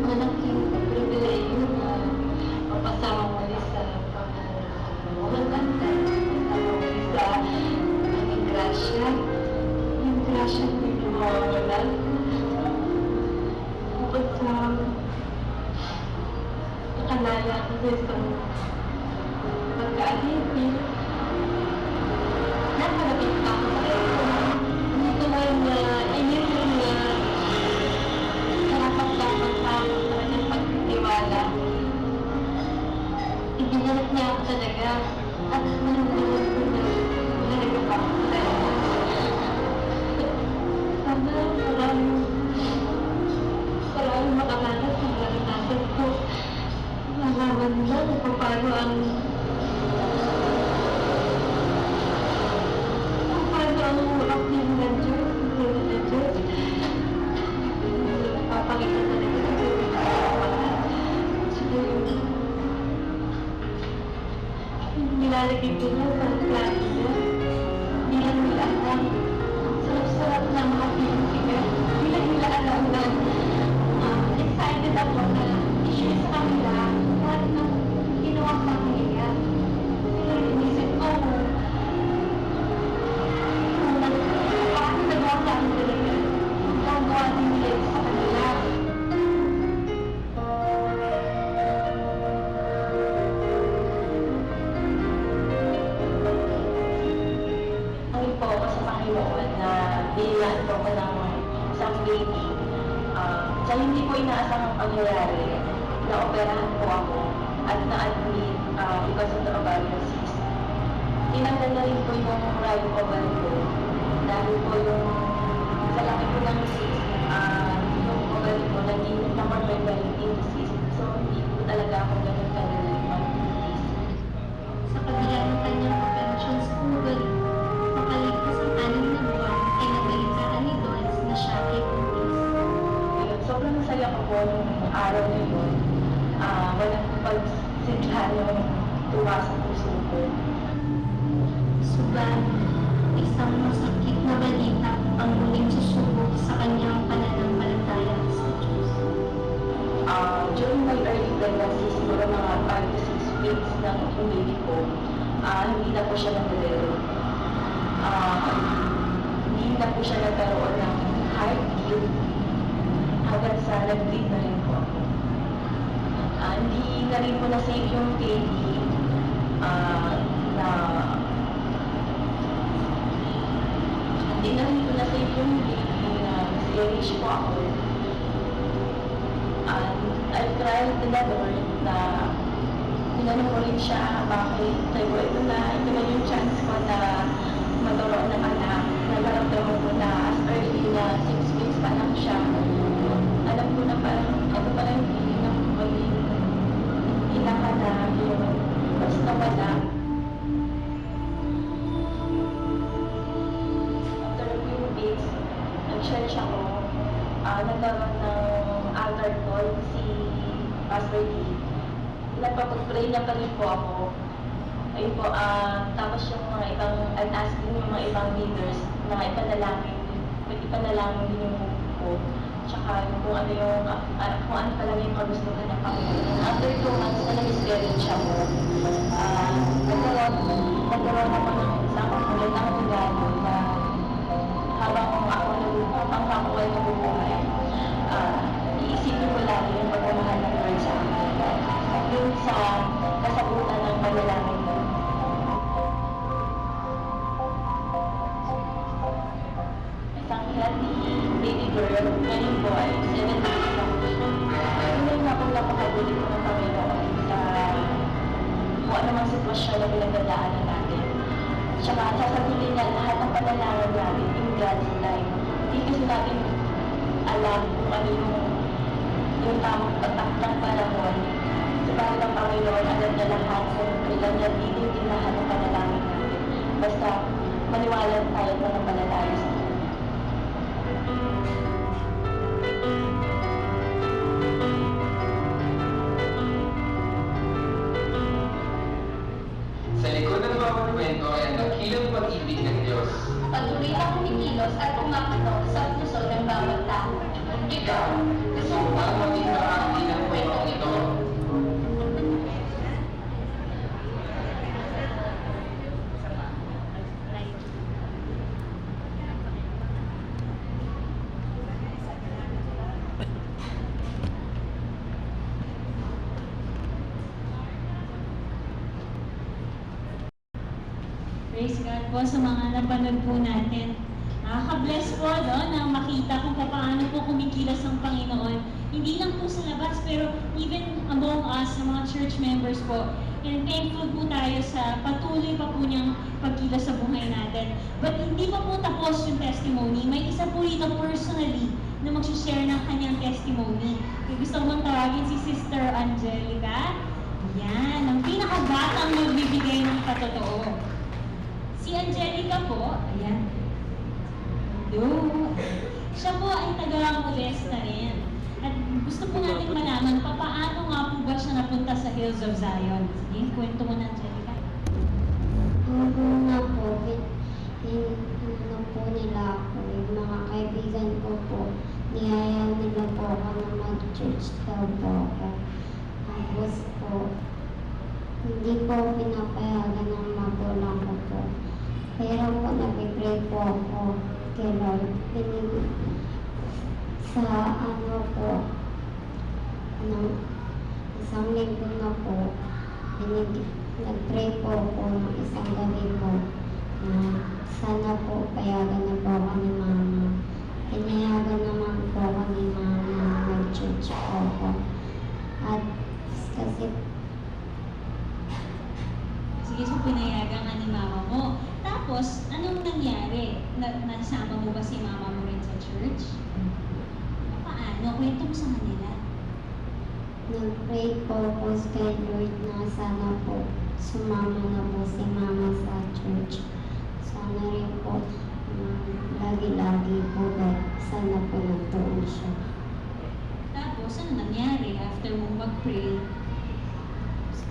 Malaking privilege na mapasama mo ulit sa pag-uwagantay, mapasama mo ulit sa naging grasya. Yung grasya ko yung mawawalan. Bukod sa nakalaya ko sa isang pagka-alipin, nakalapit pa ako sa iyo. Dito lang na inipin na dapat pa ako sa kanyang pagtitiwala. Ibinalak niya ako talaga at manunod ko na mahalaga pa ako sa iyo. Sana maraming makakalat sa maranasan ko. Malaman nila kung paano ang aking ng Diyos, ang tulad ng Diyos. Papakita talaga sa Diyos. Nilalagay ko niya sa plano niya. Bilang nila alam. Sarap-sarap na mga pinasigat. Bilang nila alam na excited ako na i-share sa kanila lahat ng ginawa sa kanila. Kasi inisip ko paano nagawa sa akin talaga. Gagawa din nila sa kanila. Ngayon po ako sa Panginoon na binigyan po ko ng isang baby. Sa hindi po inaasahang pangyayari, na-operahan po ako at na-admit because of the ovarian cyst. Tinanggal na rin po yung right ovary ko dahil po yung sa laki po ng cyst, yung ovary ko naging naman by yung cyst. So hindi po talaga ako ganun kalala yung mag-cyst. Sa kabila ng kanyang operasyon sa ugali, makalipas ang 6 na buwan ay nabalitaan ni Dons na siya ay buntis. Ayun, sobrang masaya ko po nung araw na yun. Walang pagsidlan yung tuwa sa puso ko. Subalit, isang masakit na balita ang muling susubok sa kanyang pananampalataya sa Diyos. During my early pregnancy, siguro mga 5 to 6 weeks ng yung baby ko, hindi na po siya nag-deliver. Hindi na po siya nagkaroon ng heartbeat hanggang sa nag-bleed na rin po ako. Hindi na rin po na-save yung baby na hindi na rin po na-save yung baby na nag-rage po ako. I tried to the Lord na tinanong ko rin siya bakit tayo ito na yung chance ko na magkaroon ng anak. Nagaramdaman ko na as early na 6 weeks pa lang siya. Alam ko na parang ito pala yung feeling ng maging ina ka na yung basta wala. After a few weeks, nag-search ako. Nagkaroon ng altar call si Pastor Lee. Nagpapag-pray niya pa rin po ako. Ayun po, tapos yung mga ibang, I'm asking yung mga ibang leaders na ipanalangin din yung ko. Tsaka yung kung ano yung, kung ano talaga yung kagustuhan ng Panginoon. After 2 months na nag-miscarriage ako, nagkaroon ako ng isang magandang regalo na habang ako ay nabubuhay, iisipin ko lagi yung pagmamahal ng Lord sa akin. Yung sa kasagutan ng panalangin ko. Isang healthy baby girl, ngayon po ay 7 months lang. Hindi na akong napakabuli ko ng Panginoon sa kung anumang sitwasyon na pinagdadaanan natin. Tsaka sasagutin niya lahat ng panalangin natin in God's time. Hindi kasi natin alam kung ano yung tamang patakdang panahon. Sabagat ang Panginoon, alam niya lahat kung kailan niya din lahat ng panalangin natin. Basta maniwala tayo na napanalangin sa Kanya. Sa likod ng bawat kwento ay ang dakilang pag-ibig ng Diyos. Patuloy na kumikilos at umapatok sa puso ng bawat tao. Ikaw, gusto mo ba maging bahagi ng kwentong ito? Praise God po sa mga napanood po natin. Nakaka-bless po na makita kung paano po kumikilos ang Panginoon. Hindi lang po sa labas, pero even among us, sa mga church members po. And thankful po tayo sa patuloy pa po niyang pagkilos sa buhay natin. But hindi pa po tapos yung testimony. May isa po rito personally na mag-share ng kanyang testimony. Gusto ko bang tawagin si Sister Angelica? Yan, ang pinakabatang magbibigay ng patotoo. Si Angelica po, ayan. Hello. Siya po ay taga-Molesta rin. At gusto po natin malaman, paano nga po ba siya napunta sa Hills of Zion? Sige, kwento mo na, Angelica. Una po, ano po nila ako, yung mga kaibigan ko po, niyaya nila po ako na mag-church daw po ako. Tapos po, hindi po pinapayagan ng magulang ko po. Pero po, nag-pray po ako kay Lord. Sa ano po, isang linggo na po, nag-pray po ako ng isang gabi po na sana po payagan na po ako ni Mama. Pinayagan naman po ako ni Mama, nag-church po ako. At kasi Sige, so pinayagan ka ni Mama mo. Tapos, anong nangyari? Nasama mo ba si Mama mo rin sa church? Paano? Kwento mo sa kanila. nag-pray po ako kay Lord na sana po sumama na po si Mama sa church. Sana rin po lagi-lagi po sana po nagtuon siya. Tapos, ano nangyari after mong mag-pray?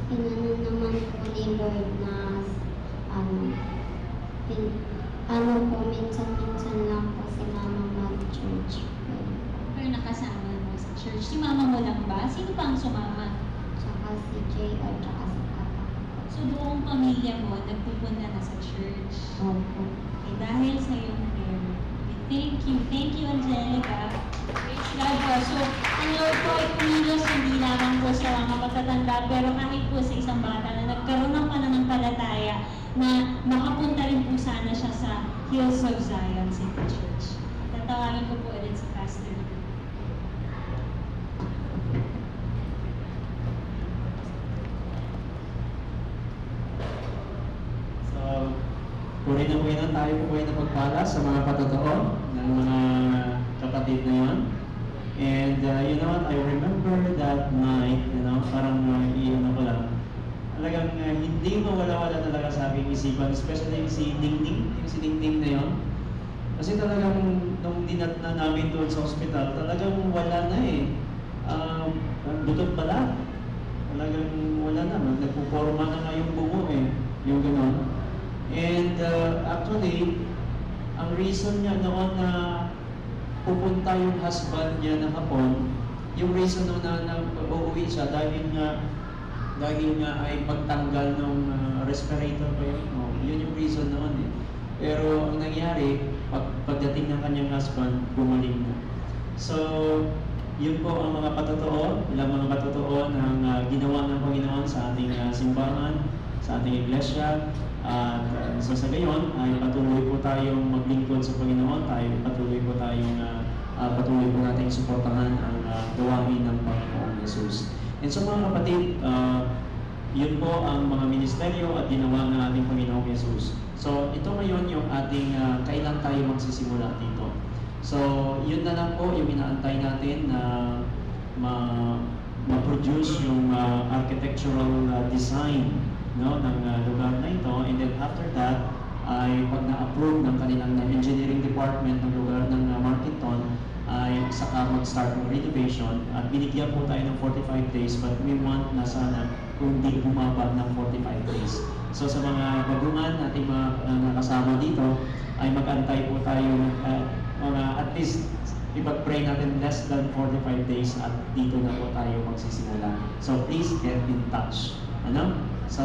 Inano naman po ni Lord na ano po, minsan-minsan lang po si Mama mag-church. Pero nakasama mo sa church. Si Mama mo lang ba? Sino pa ang sumama? Tsaka si Jay at tsaka si Papa. So, buong pamilya mo nagpupunta na sa church. Opo. Okay, dahil sa iyong prayer. Thank you, Angelica. Praise God po. So, ang Lord po ay kumilos hindi lamang po sa mga matatanda, pero kahit po sa isang bata na nagkaroon ng pananampalataya na makapunta rin po sana siya sa Hills of Zion City Church. Tatawagin ko po ulit si Pastor. So, puri na tayo po ay napagpala sa mga patotoo ng mga kapatid na yun. And you know what, I remember that night, you know, parang iyan ako lang. Talagang hindi mawala-wala talaga sa aking isipan, especially si Dingding, yung si Dingding na yun. Kasi talagang nung dinat na namin doon sa ospital, talagang wala na eh. Butot pala. Talagang wala na, nagpuporma na nga yung bungo eh, yung gano'n. And actually, ang reason niya noon na pupunta yung husband niya na hapon, yung reason noon na uuwi siya dahil nga ay pagtanggal ng respirator pa yun. Oh, yun yung reason noon eh. Pero ang nangyari, pagdating ng kanyang husband, gumaling na. So, yun po ang mga patotoo, ilang mga patotoo ng ginawa ng Panginoon sa ating simbahan, sa ating iglesia. At sa gayon ay patuloy po tayong maglingkod sa Panginoon, patuloy po nating suportahan ang gawain ng Panginoong Yesus. And so mga kapatid, yun po ang mga ministeryo at ginawa ng ating Panginoong Yesus. So ito ngayon yung ating kailan tayo magsisimula dito. So yun na lang po yung inaantay natin na ma-produce yung architectural design, no, ng lugar na ito, and then after that ay pag na-approve ng kanilang engineering department ng lugar ng Marketon ay saka mag-start ng renovation at binigyan po tayo ng 45 days but we want na sana kung di bumaba ng 45 days. So sa mga baguhan nating mga nakasama dito ay mag-antay po tayo mga at least ipag-pray natin less than 45 days at dito na po tayo magsisimula. So please get in touch. Ano? So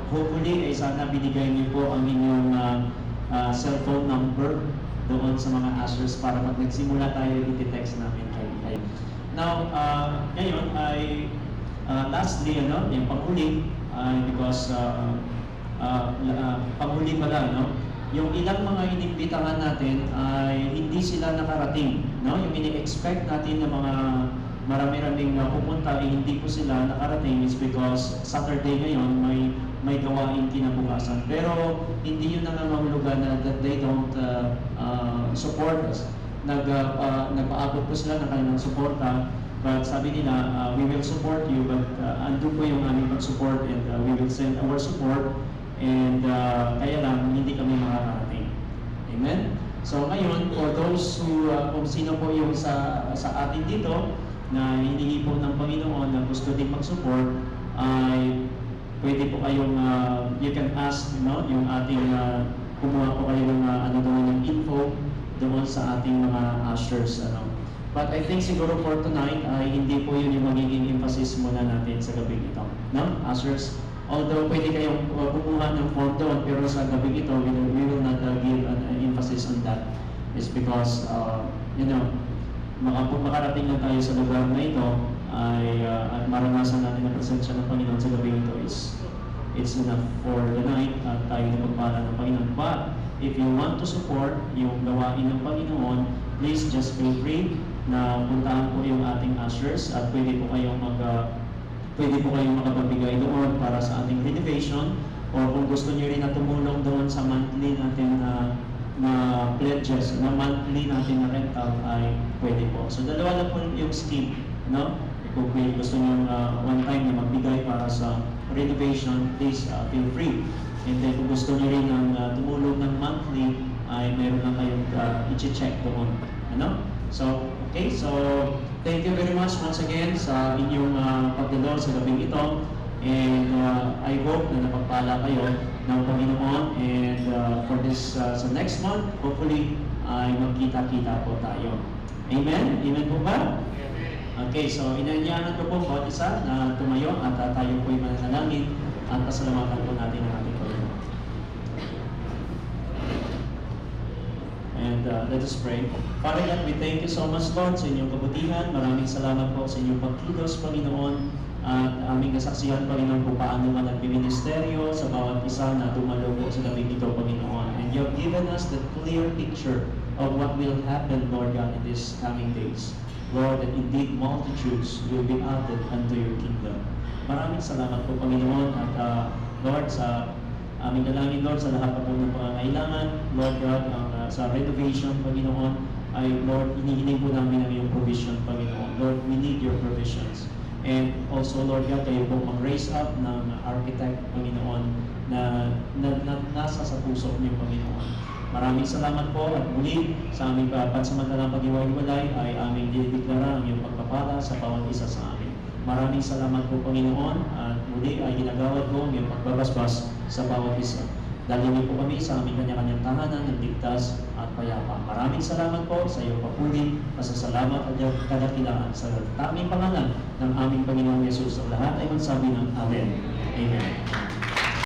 hopefully ay sana binigay niyo po ang inyong cellphone number doon sa mga ushers para pag nagsimula tayo, i-text namin kayo. Now, ngayon ay lastly, yung panghuli, because panghuli pala, yung ilang mga inimbitahan natin ay hindi sila nakarating, yung ini-expect natin na mga marami-raming pupunta ay hindi po sila nakarating is because Saturday ngayon may gawain kinabukasan. Pero hindi yun nangangahulugan na that they don't support us. Nagpaabot po sila ng kanilang suporta, but sabi nila, we will support you, but andun po yung aming pag-support and we will send our support and kaya lang hindi kami makakarating. Amen? So ngayon, for those who, kung sino po yung sa atin dito, na hinihingi po ng Panginoon na gusto din mag-support, ay pwede po kayong, you can ask, yung ating, kumuha po kayo ng ng info doon sa ating mga ushers. But I think siguro for tonight, ay hindi po yun yung magiging emphasis muna natin sa gabing ito. Ushers, although pwede kayong kumuha ng form doon, pero sa gabing ito, we will not give an emphasis on that. It's because, makarating na tayo sa lugar na ito ay at maranasan natin ang presensya ng Panginoon sa gabi ito it's enough for the night at tayo na pagpala ng Panginoon. But if you want to support yung gawain ng Panginoon, please just feel free na puntahan po yung ating ushers at pwede po kayong makapagbigay doon para sa ating renovation, or kung gusto niyo rin na tumulong doon sa monthly natin na pledges, na monthly natin na rental ay pwede po. So dalawa na po yung scheme, Kung gusto nyo one time na magbigay para sa renovation, please feel free. And then kung gusto nyo rin ng tumulong ng monthly, ay meron lang kayong i-check doon. So, okay, so thank you very much once again sa inyong pagdalo sa gabing ito. And I hope na napagpala kayo ng Panginoon. And for this, sa next month, hopefully, ay magkita-kita po tayo. Amen? Amen po ba? Okay, so inanyahan ko po bawat isa na tumayo at tayo po'y mananalangin at pasalamatan po natin ang ating Panginoon. And let us pray. Father God, we thank you so much, Lord, sa inyong kabutihan. Maraming salamat po sa inyong pagkilos, Panginoon. At aming kasaksihan, Panginoon, kung paano ka nagpiministeryo sa bawat isa na dumalo po sa gabing ito, Panginoon. And you have given us the clear picture of what will happen, Lord God, in these coming days. Lord, that indeed multitudes will be added unto your kingdom. Maraming salamat po, Panginoon, at Lord, sa aming dalangin, Lord, sa lahat po ng pangangailangan, Lord God, sa renovation, Panginoon, ay, Lord, hinihiling po namin ang iyong provision, Panginoon. Lord, we need your provisions. And also, Lord God, kayo po mag-raise up ng architect, Panginoon, na nasa sa puso niyo, Panginoon. Maraming salamat po at muli sa aming pansamantalang pag-iwalay ay aming dinideklara ang iyong pagpapala sa bawat isa sa amin. Maraming salamat po, Panginoon, at muli ay ginagawad ko ang iyong pagbabasbas sa bawat isa. Dalhin po kami sa aming kanya-kanyang tahanan ng ligtas at payapa. Maraming salamat po sa iyong papuri, pasasalamat at kadakilaan sa taming pangalan ng aming Panginoong Yesus. Ang lahat ay magsabi ng Amen.